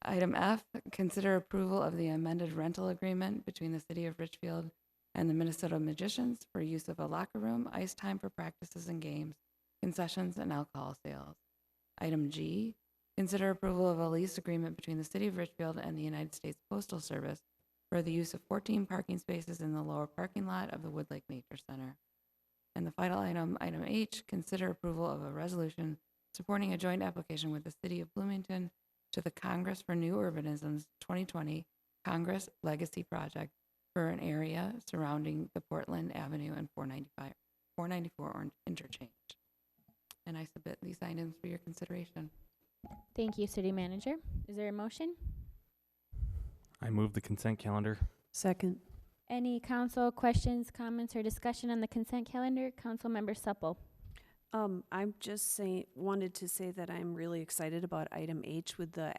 Item F, consider approval of the amended rental agreement between the City of Richfield and the Minnesota Magicians for use of a locker room, ice time for practices and games, concessions, and alcohol sales. Item G, consider approval of a lease agreement between the City of Richfield and the United States Postal Service for the use of 14 parking spaces in the lower parking lot of the Woodlake Nature Center. And the final item, item H, consider approval of a resolution supporting a joint application with the City of Bloomington to the Congress for New Urbanism's 2020 Congress Legacy Project for an area surrounding the Portland Avenue and 494 interchange. And I submit these items for your consideration. Thank you, City Manager. Is there a motion? I move the consent calendar. Second. Any council questions, comments, or discussion on the consent calendar? Councilmember Supple. I'm just wanted to say that I'm really excited about item H with the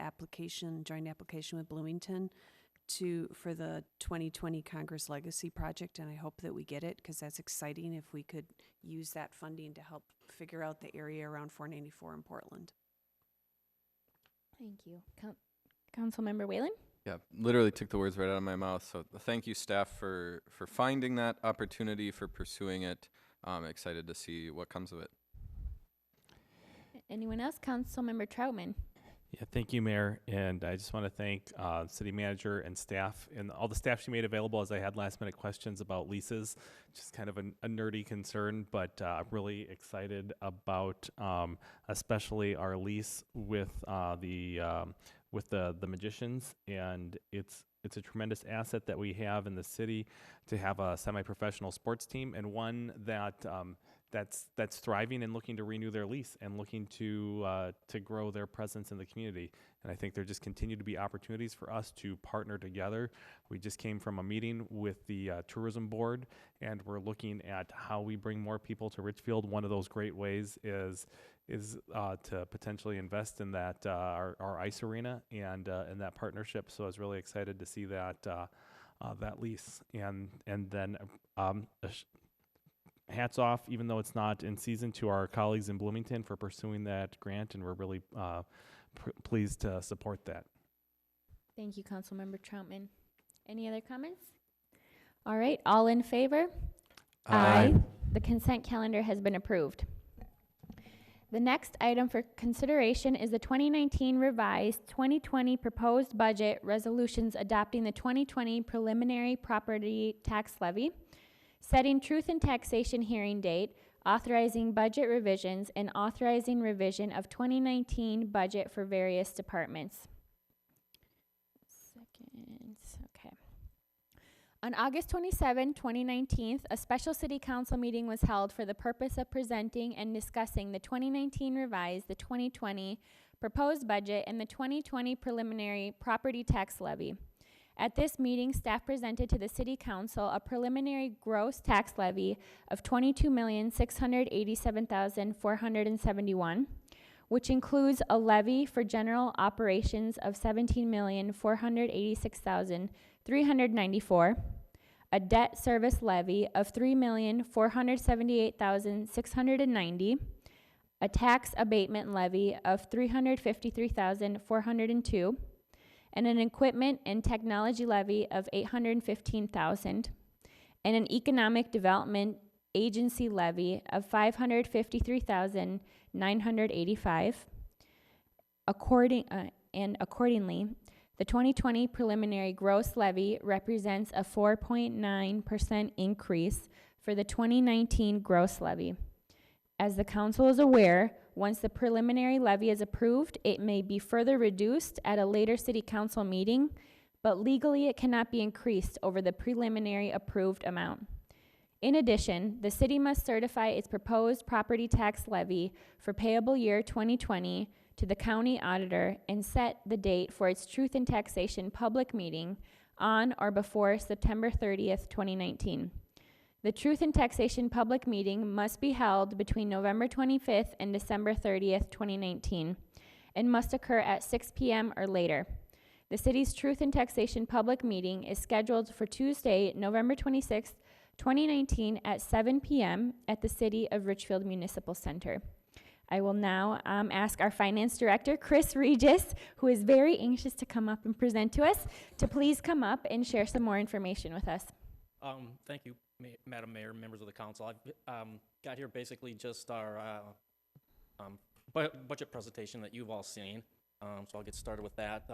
joint application with Bloomington for the 2020 Congress Legacy Project, and I hope that we get it because that's exciting if we could use that funding to help figure out the area around 494 in Portland. Thank you. Councilmember Whalen? Yeah, literally took the words right out of my mouth. So thank you, staff, for finding that opportunity, for pursuing it. I'm excited to see what comes of it. Anyone else? Councilmember Troutman. Yeah, thank you, Mayor. And I just want to thank city manager and staff and all the staff she made available as I had last minute questions about leases. Just kind of a nerdy concern, but I'm really excited about especially our lease with the Magicians, and it's a tremendous asset that we have in the city to have a semi-professional sports team and one that that's thriving and looking to renew their lease and looking to grow their presence in the community. And I think there just continue to be opportunities for us to partner together. We just came from a meeting with the tourism board, and we're looking at how we bring more people to Richfield. One of those great ways is to potentially invest in that our ice arena and in that partnership. So I was really excited to see that that lease, and then hats off, even though it's not in season, to our colleagues in Bloomington for pursuing that grant, and we're really pleased to support that. Thank you, Councilmember Troutman. Any other comments? All right, all in favor? Aye. The consent calendar has been approved. The next item for consideration is the 2019 revised 2020 proposed budget resolutions adopting the 2020 preliminary property tax levy, setting truth and taxation hearing date, authorizing budget revisions, and authorizing revision of 2019 budget for various departments. Okay. On August 27, 2019, a special city council meeting was held for the purpose of presenting and discussing the 2019 revised, the 2020 proposed budget, and the 2020 preliminary property tax levy. At this meeting, staff presented to the City Council a preliminary gross tax levy of $22,687,471, which includes a levy for general operations of $17,486,394, a debt service levy of $3,478,690, a tax abatement levy of $353,402, and an equipment and technology levy of $815,000, and an economic development agency levy of $553,985. Accordingly, the 2020 preliminary gross levy represents a 4.9% increase for the 2019 gross levy. As the council is aware, once the preliminary levy is approved, it may be further reduced at a later city council meeting, but legally it cannot be increased over the preliminary approved amount. In addition, the city must certify its proposed property tax levy for payable year 2020 to the county auditor and set the date for its truth and taxation public meeting on or before September 30th, 2019. The Truth and Taxation public meeting must be held between November 25th and December 30th, 2019, and must occur at 6 p.m. or later. The city's Truth and Taxation public meeting is scheduled for Tuesday, November 26th, 2019 at 7 p.m. at the City of Richfield Municipal Center. I will now ask our Finance Director, Chris Regis, who is very anxious to come up and present to us, to please come up and share some more information with us. Thank you, Madam Mayor, members of the council. I've got here basically just our budget presentation that you've all seen, so I'll get started with that.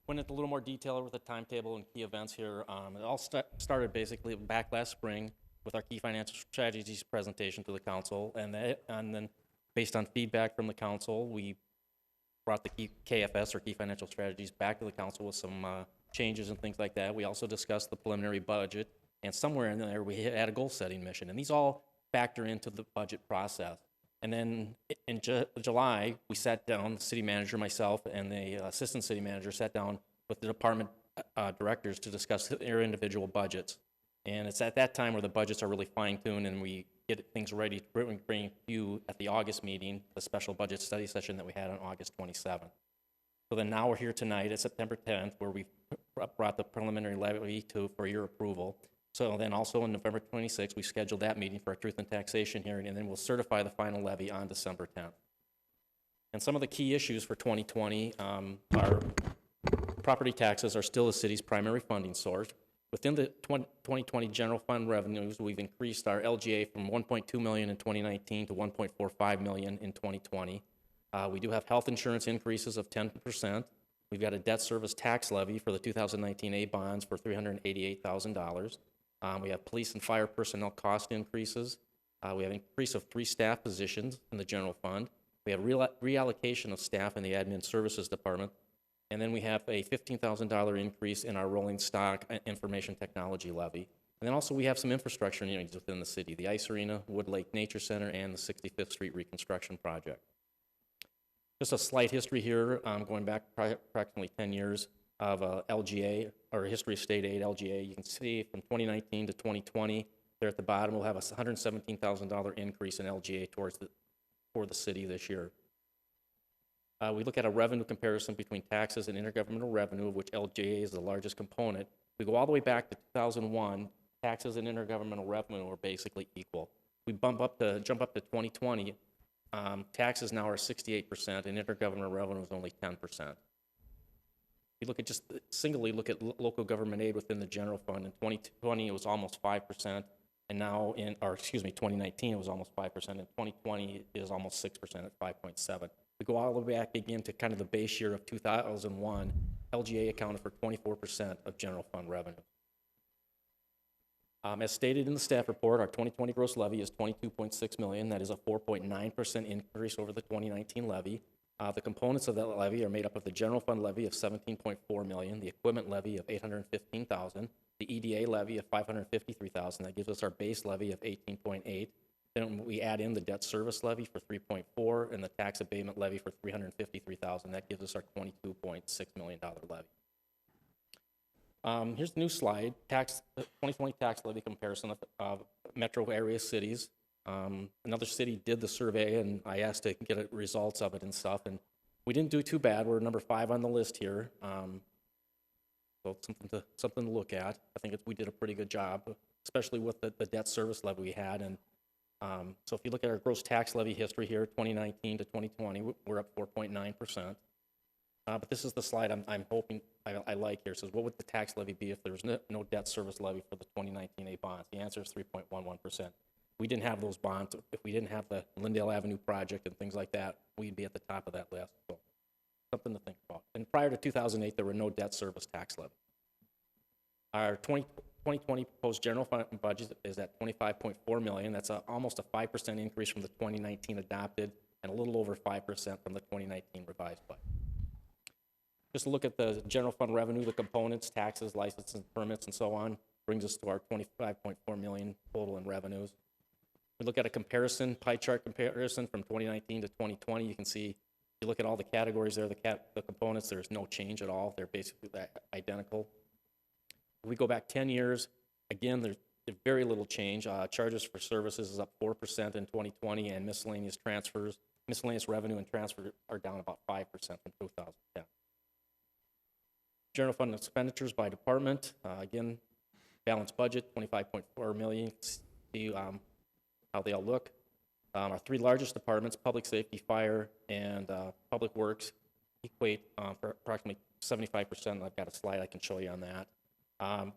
Went into a little more detail with the timetable and key events here. It all started basically back last spring with our key financial strategies presentation to the council, and then based on feedback from the council, we brought the key KFS, or key financial strategies, back to the council with some changes and things like that. We also discussed the preliminary budget, and somewhere in there we had a goal-setting mission, and these all factor into the budget process. And then in July, we sat down, the city manager, myself, and the assistant city manager sat down with the department directors to discuss their individual budgets. And it's at that time where the budgets are really fine-tuned and we get things ready to bring you at the August meeting, the special budget study session that we had on August 27th. So then now we're here tonight at September 10th, where we brought the preliminary levy for your approval. So then also on November 26th, we scheduled that meeting for our truth and taxation hearing, and then we'll certify the final levy on December 10th. And some of the key issues for 2020 are property taxes are still the city's primary funding source. Within the 2020 general fund revenues, we've increased our LGA from $1.2 million in 2019 to $1.45 million in 2020. We do have health insurance increases of 10%. We've got a debt service tax levy for the 2019 A bonds for $388,000. We have police and fire personnel cost increases. We have an increase of 3 staff positions in the general fund. We have reallocation of staff in the admin services department. And then we have a $15,000 increase in our rolling stock information technology levy. And then also we have some infrastructure needs within the city, the Ice Arena, Wood Lake Nature Center, and the 65th Street reconstruction project. Just a slight history here, going back approximately 10 years of LGA, or history of state aid, LGA. You can see from 2019 to 2020, there at the bottom, we'll have a $117,000 increase in LGA for the city this year. We look at a revenue comparison between taxes and intergovernmental revenue, of which LGA is the largest component. We go all the way back to 2001, taxes and intergovernmental revenue are basically equal. We jump up to 2020, taxes now are 68% and intergovernmental revenue is only 10%. You look at look at local government aid within the general fund. In 2020, it was almost 5%, and now 2019, it was almost 5%, and 2020 is almost 6% at 5.7%. We go all the way back again to kind of the base year of 2001, LGA accounted for 24% of general fund revenue. As stated in the staff report, our 2020 gross levy is $22.6 million. That is a 4.9% increase over the 2019 levy. The components of that levy are made up of the general fund levy of $17.4 million, the equipment levy of $815,000, the EDA levy of $553,000. That gives us our base levy of $18.8. Then we add in the debt service levy for $3.4 and the tax abatement levy for $353,000. That gives us our $22.6 million levy. Here's the new slide, 2020 tax levy comparison of metro area cities. Another city did the survey, and I asked to get results of it and stuff, and we didn't do too bad. We're number 5 on the list here, so something to look at. I think we did a pretty good job, especially with the debt service levy we had. And so if you look at our gross tax levy history here, 2019 to 2020, we're up 4.9%. But this is the slide I'm hoping I like here. It says, what would the tax levy be if there was no debt service levy for the 2019 A bonds? The answer is 3.11%. We didn't have those bonds. If we didn't have the Lindale Avenue project and things like that, we'd be at the top of that list. So something to think about. And prior to 2008, there were no debt service tax levy. Our 2020 proposed general fund budget is at $25.4 million. That's almost a 5% increase from the 2019 adopted and a little over 5% from the 2019 revised budget. Just to look at the general fund revenue, the components, taxes, licenses, permits, and so on, brings us to our $25.4 million total in revenues. We look at a comparison, pie chart comparison from 2019 to 2020. You can see, if you look at all the categories there, the components, there's no change at all. They're basically identical. If we go back 10 years, again, there's very little change. Charges for services is up 4% in 2020, and miscellaneous revenue and transfer are down about 5% from 2010. General fund expenditures by department, again, balanced budget, $25.4 million. See how they all look. Our 3 largest departments, public safety, fire, and public works, equate for approximately 75%. I've got a slide I can show you on that.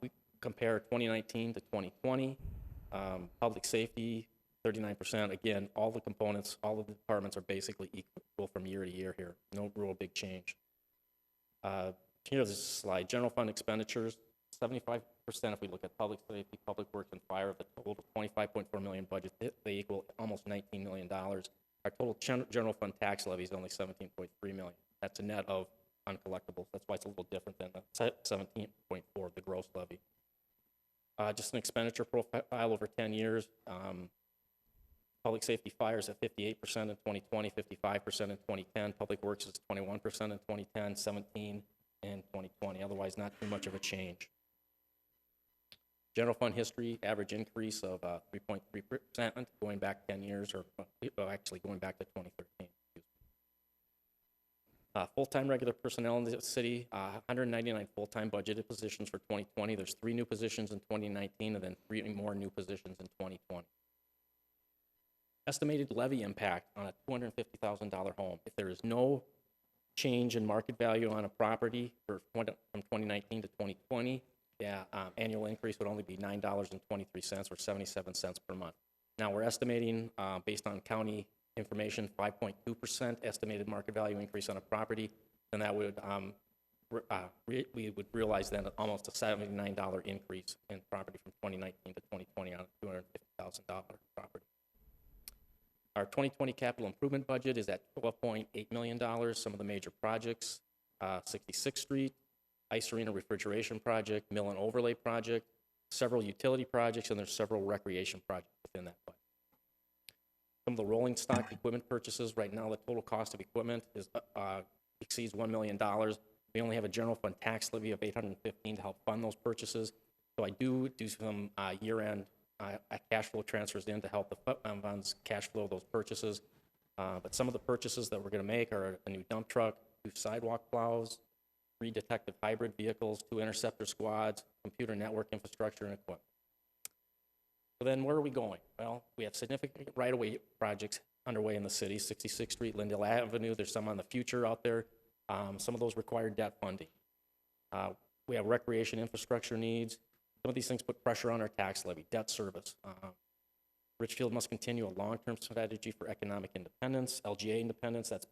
We compare 2019 to 2020. Public safety, 39%. Again, all the components, all of the departments are basically equal from year to year here. No real big change. Here's a slide. General fund expenditures, 75% if we look at public safety, public works, and fire of the total $25.4 million budget, they equal almost $19 million. Our total general fund tax levy is only $17.3 million. That's a net of uncollectibles. That's why it's a little different than the 17.4, the gross levy. Just an expenditure profile over 10 years. Public safety fires at 58% in 2020, 55% in 2010. Public works is 21% in 2010, 17 in 2020. Otherwise, not too much of a change. General fund history, average increase of 3.3% going back 10 years, or actually going back to 2013. Full-time regular personnel in the city, 199 full-time budgeted positions for 2020. There's 3 new positions in 2019 and then 3 more new positions in 2020. Estimated levy impact on a $250,000 home. If there is no change in market value on a property from 2019 to 2020, annual increase would only be $9.23 or 77 cents per month. Now we're estimating based on county information, 5.2% estimated market value increase on a property, then that would, we would realize then almost a $79 increase in property from 2019 to 2020 on a $250,000 property. Our 2020 capital improvement budget is at $12.8 million. Some of the major projects, 66th Street, Ice Arena Refrigeration Project, Mill and Overlay Project, several utility projects, and there's several recreation projects within that budget. Some of the rolling stock equipment purchases, right now the total cost of equipment is exceeds $1 million. We only have a general fund tax levy of $815 to help fund those purchases. So I do some year-end cash flow transfers in to help the funds cash flow those purchases. But some of the purchases that we're going to make are a new dump truck, 2 sidewalk plows, 3 detective hybrid vehicles, 2 interceptor squads, computer network infrastructure, and equipment. So then where are we going? Well, we have significant right-of-way projects underway in the city, 66th Street, Lindale Avenue. There's some on the future out there. Some of those require debt funding. We have recreation infrastructure needs. Some of these things put pressure on our tax levy, debt service. Richfield must continue a long-term strategy for economic independence, LGA independence. That's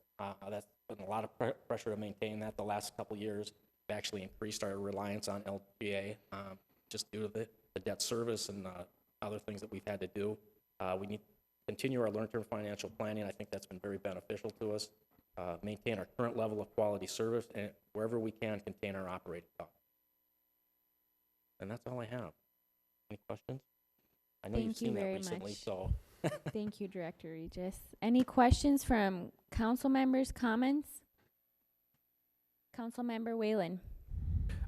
been a lot of pressure to maintain that the last couple years. We've actually increased our reliance on LGA just due to the debt service and other things that we've had to do. We need to continue our long-term financial planning. I think that's been very beneficial to us. Maintain our current level of quality service, and wherever we can, contain our operating costs. And that's all I have. Any questions? I know you've seen that recently, so. Thank you, Director Regis. Any questions from council members, comments? Councilmember Whalen.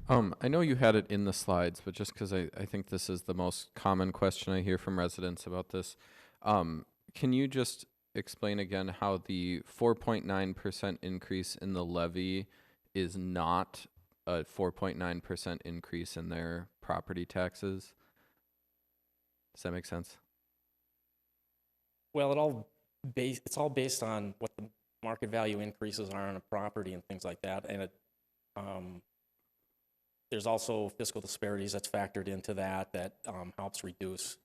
I know you had it in the slides, but just because I think this is the most common question I hear from residents about this, can you just explain again how the 4.9% increase in the levy is not a 4.9% increase in their property taxes? Does that make sense? Well, it's all based on what the market value increases are on a property and things like that. And there's also fiscal disparities that's factored into that helps reduce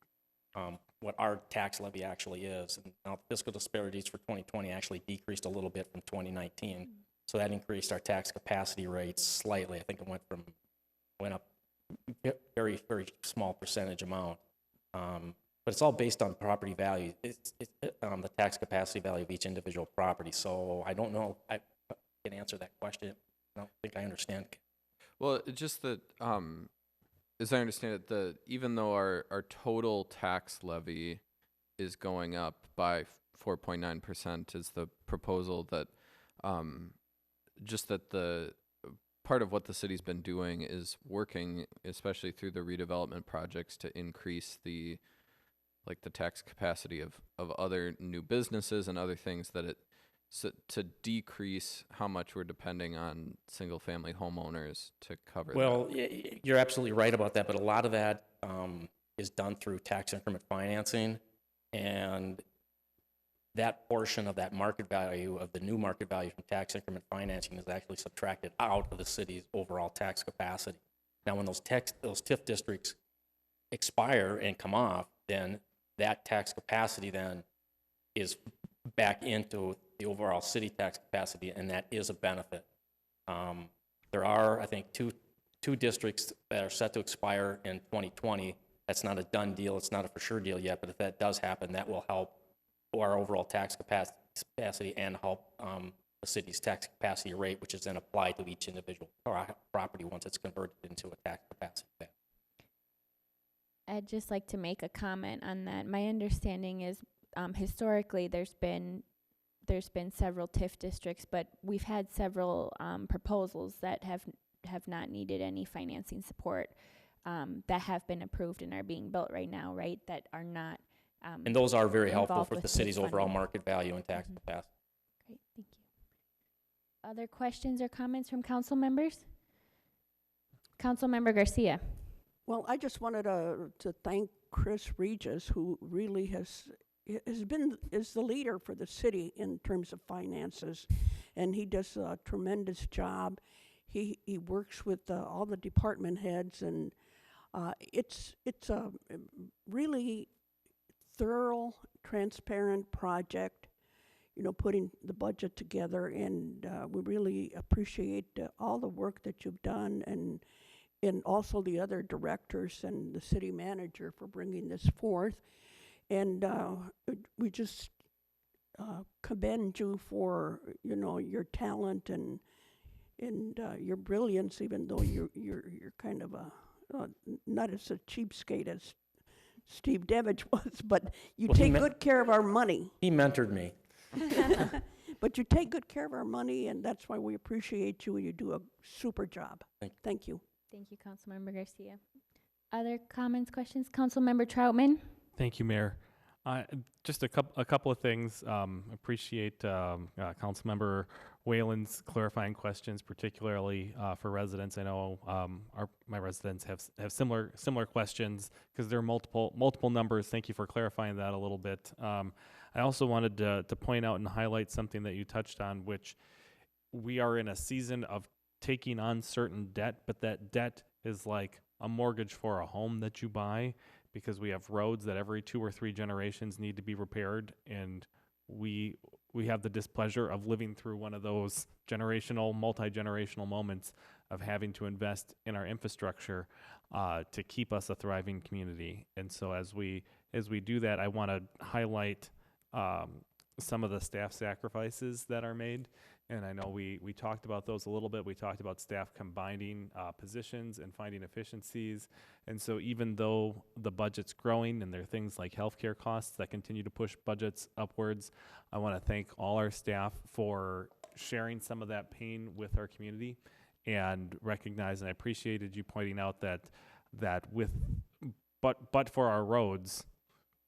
what our tax levy actually is. And now fiscal disparities for 2020 actually decreased a little bit from 2019. So that increased our tax capacity rates slightly. I think it went up very, very small percentage amount. But it's all based on property value. It's the tax capacity value of each individual property. So I don't know. I can answer that question. I don't think I understand. Well, it's just that, as I understand it, even though our total tax levy is going up by 4.9%, is the proposal that just that the part of what the city's been doing is working, especially through the redevelopment projects, to increase the tax capacity of other new businesses and other things to decrease how much we're depending on single family homeowners to cover Well, that. you're absolutely right about that, but a lot of that is done through tax increment financing, and that portion of that market value, of the new market value from tax increment financing, is actually subtracted out of the city's overall tax capacity. Now, when those TIF districts expire and come off, then that tax capacity then is back into the overall city tax capacity, and that is a benefit. There are, I think, two districts that are set to expire in 2020. That's not a done deal. It's not a for sure deal yet, but if that does happen, that will help our overall tax capacity and help the city's tax capacity rate, which is then applied to each individual property once it's converted into a tax capacity. I'd just like to make a comment on that. My understanding is historically there's been several TIF districts, but we've had several proposals that have not needed any financing support that have been approved and are being built right now, right? That are not. And those are very helpful involved for with the TIF city's overall funding. market value and tax capacity. Great, thank you. Other questions or comments from council members? Councilmember Garcia. Well, I just wanted to thank Chris Regis, who really is the leader for the city in terms of finances, and he does a tremendous job. He works with all the department heads, and it's a really thorough, transparent project, putting the budget together, and we really appreciate all the work that you've done, and also the other directors and the city manager for bringing this forth. And we just commend you for your talent and your brilliance, even though you're kind of not as a cheapskate as Steve Devich was, but you Well, he take me- good care of our money. He mentored me. But you take good care of our money, and that's why we appreciate you, and you do a super job. Thank you. Thank you. Thank you, Councilmember Garcia. Other comments, questions? Councilmember Troutman? Thank you, Mayor. Just a couple of things. Appreciate Councilmember Whalen's clarifying questions, particularly for residents. I know my residents have similar questions because there are multiple numbers. Thank you for clarifying that a little bit. I also wanted to point out and highlight something that you touched on, which we are in a season of taking on certain debt, but that debt is like a mortgage for a home that you buy, because we have roads that every 2 or 3 generations need to be repaired, and we have the displeasure of living through one of those multi-generational moments of having to invest in our infrastructure to keep us a thriving community. And so as we do that, I want to highlight some of the staff sacrifices that are made. And I know we talked about those a little bit. We talked about staff combining positions and finding efficiencies. And so even though the budget's growing and there are things like healthcare costs that continue to push budgets upwards, I want to thank all our staff for sharing some of that pain with our community and recognize, and I appreciated you pointing out that but for our roads,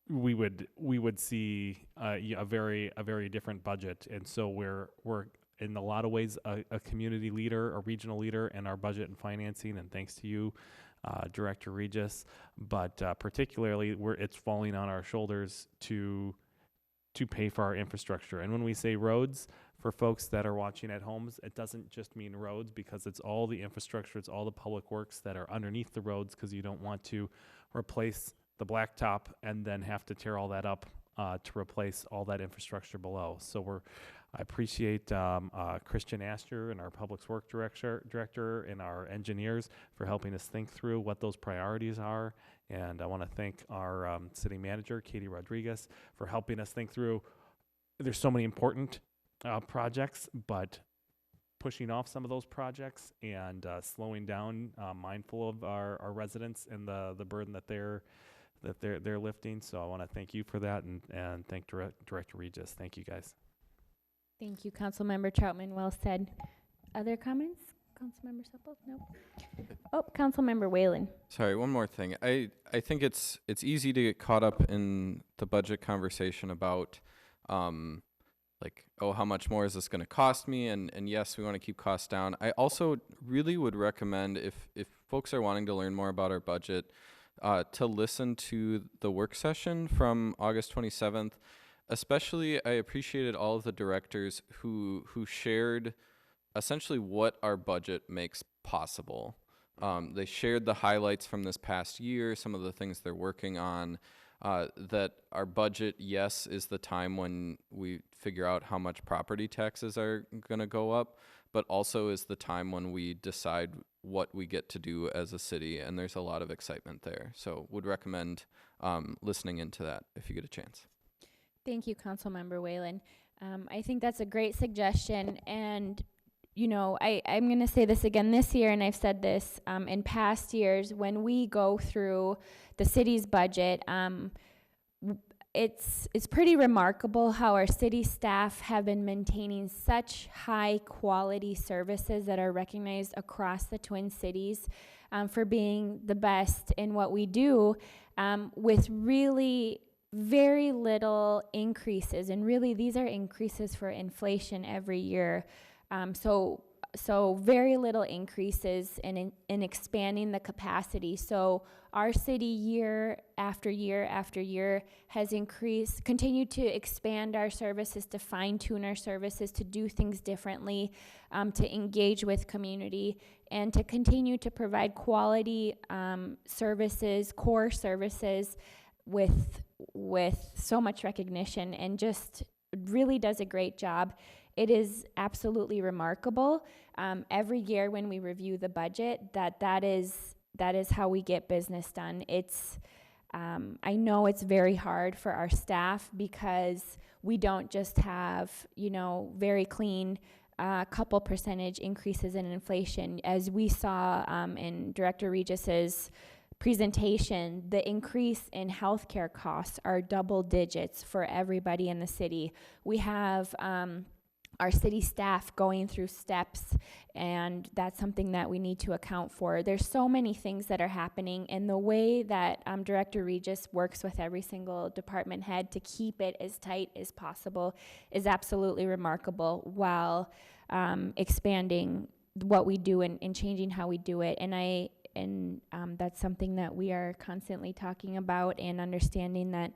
we would see a very different budget. And so we're in a lot of ways a community leader, a regional leader in our budget and financing, and thanks to you, Director Regis. But particularly, it's falling on our shoulders to pay for our infrastructure. And when we say roads, for folks that are watching at homes, it doesn't just mean roads, because it's all the infrastructure, it's all the public works that are underneath the roads, because you don't want to replace the blacktop and then have to tear all that up to replace all that infrastructure below. So I appreciate Christian Astor and our Public Works Director and our engineers for helping us think through what those priorities are. And I want to thank our City Manager, Katie Rodriguez, for helping us think through. There's so many important projects, but pushing off some of those projects and slowing down, mindful of our residents and the burden that they're lifting. So I want to thank you for that, and thank Director Regis. Thank you, guys. Thank you, Councilmember Troutman. Well said. Other comments? Councilmember Supple? No. Oh, Councilmember Whalen. Sorry, one more thing. I think it's easy to get caught up in the budget conversation about how much more is this going to cost me? And yes, we want to keep costs down. I also really would recommend, if folks are wanting to learn more about our budget, to listen to the work session from August 27th. Especially, I appreciated all of the directors who shared essentially what our budget makes possible. They shared the highlights from this past year, some of the things they're working on, that our budget, yes, is the time when we figure out how much property taxes are going to go up, but also is the time when we decide what we get to do as a city, and there's a lot of excitement there. So would recommend listening into that if you get a chance. Thank you, Councilmember Whalen. I think that's a great suggestion, and I'm going to say this again this year, and I've said this in past years. When we go through the city's budget, it's pretty remarkable how our city staff have been maintaining such high quality services that are recognized across the Twin Cities for being the best in what we do, with really very little increases. And really, these are increases for inflation every year. So very little increases in expanding the capacity. So our city year after year after year has continued to expand our services, to fine tune our services, to do things differently, to engage with community, and to continue to provide quality services, core services with so much recognition. And just really does a great job. It is absolutely remarkable. Every year when we review the budget, that is how we get business done. I know it's very hard for our staff because we don't just have, very clean couple percentage increases in inflation. As we saw in Director Regis's presentation, the increase in healthcare costs are double digits for everybody in the city. We have our city staff going through steps, and that's something that we need to account for. There's so many things that are happening, and the way that Director Regis works with every single department head to keep it as tight as possible is absolutely remarkable, while expanding what we do and changing how we do it. And that's something that we are constantly talking about, and understanding that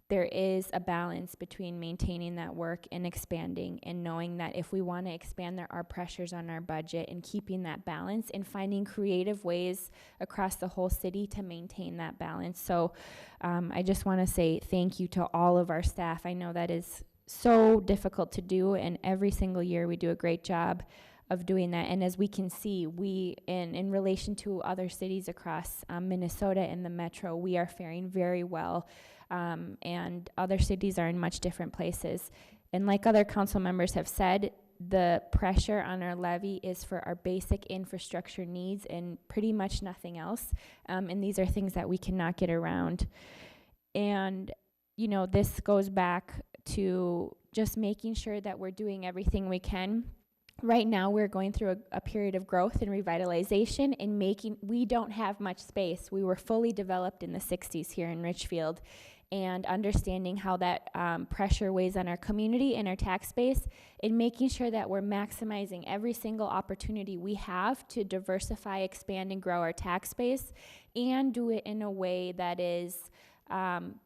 there is a balance between maintaining that work and expanding, and knowing that if we want to expand, there are pressures on our budget, and keeping that balance and finding creative ways across the whole city to maintain that balance. So I just want to say thank you to all of our staff. I know that is so difficult to do, and every single year we do a great job of doing that. And as we can see, we, in relation to other cities across Minnesota and the metro, we are faring very well. And other cities are in much different places. And like other council members have said, the pressure on our levy is for our basic infrastructure needs and pretty much nothing else. And these are things that we cannot get around. And, this goes back to just making sure that we're doing everything we can. Right now, we're going through a period of growth and revitalization, and we don't have much space. We were fully developed in the 60s here in Richfield, and understanding how that pressure weighs on our community and our tax base, and making sure that we're maximizing every single opportunity we have to diversify, expand, and grow our tax base, and do it in a way that is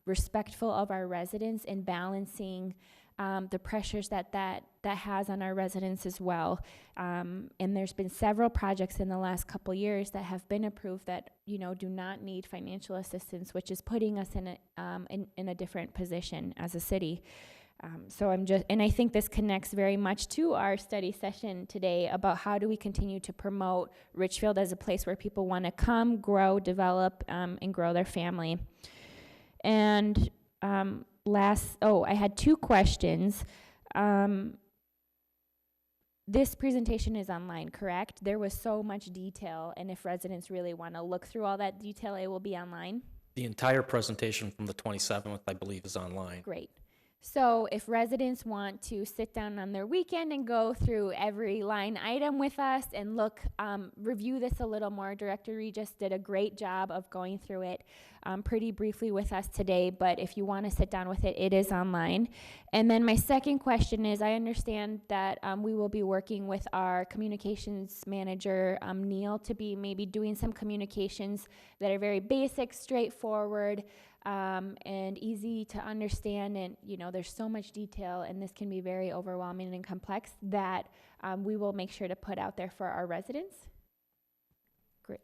respectful of our residents, and balancing the pressures that has on our residents as well. And there's been several projects in the last couple years that have been approved that, do not need financial assistance, which is putting us in a different position as a city. And I think this connects very much to our study session today about how do we continue to promote Richfield as a place where people want to come, grow, develop, and grow their family. And I had two questions. This presentation is online, correct? There was so much detail, and if residents really want to look through all that detail, it will be online? The entire presentation from the 27th, I believe, is online. Great. So if residents want to sit down on their weekend and go through every line item with us and review this a little more, Director Regis did a great job of going through it pretty briefly with us today, but if you want to sit down with it, it is online. And then my second question is, I understand that we will be working with our communications manager, Neil, to be maybe doing some communications that are very basic, straightforward, and easy to understand. And there's so much detail, and this can be very overwhelming and complex, that we will make sure to put out there for our residents. Great.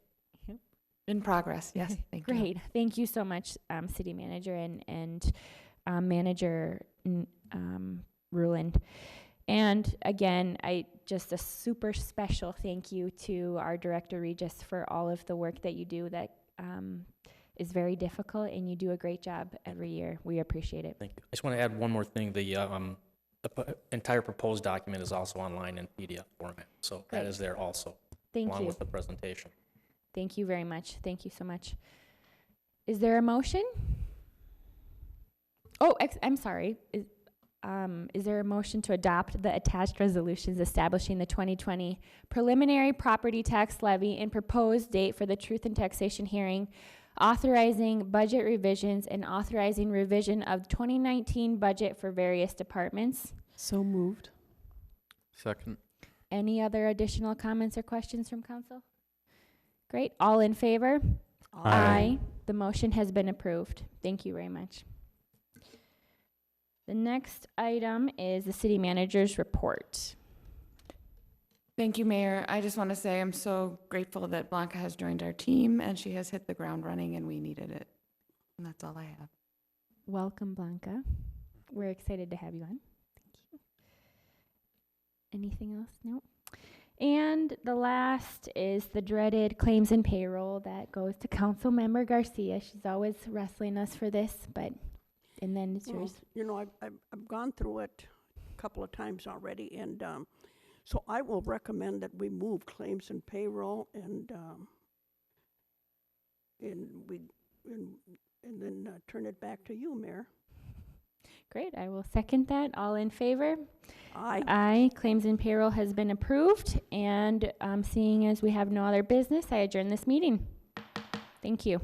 In progress, yes, thank you. Great. Thank you so much, City Manager and Manager Ruland. And again, just a super special thank you to our Director Regis for all of the work that you do that is very difficult, and you do a great job every year. We appreciate it. Thank you. I just want to add one more thing. The entire proposed document is also online in PDF format, so Great. that is there also, Thank along you. with the presentation. Thank you very much. Thank you so much. Is there a motion? Oh, I'm sorry. Is there a motion to adopt the attached resolutions establishing the 2020 preliminary property tax levy and proposed date for the Truth in Taxation hearing, authorizing budget revisions, and authorizing revision of 2019 budget for various departments? So moved. Second. Any other additional comments or questions from council? Great. All in favor? Aye. The motion has been approved. Thank you very much. The next item is the city manager's report. Thank you, Mayor. I just want to say I'm so grateful that Blanca has joined our team, and she has hit the ground running, and we needed it. And that's all I have. Welcome, Blanca. We're excited to have you on. Anything else? Nope. And the last is the dreaded claims and payroll that goes to Council Member Garcia. She's always wrestling us for this, and then it's Well, yours. you know, I've gone through it a couple of times already, and so I will recommend that we move claims and payroll, and then turn it back to you, Mayor. Great, I will second that. All in favor? Aye. Aye. Claims and payroll has been approved, and seeing as we have no other business, I adjourn this meeting. Thank you.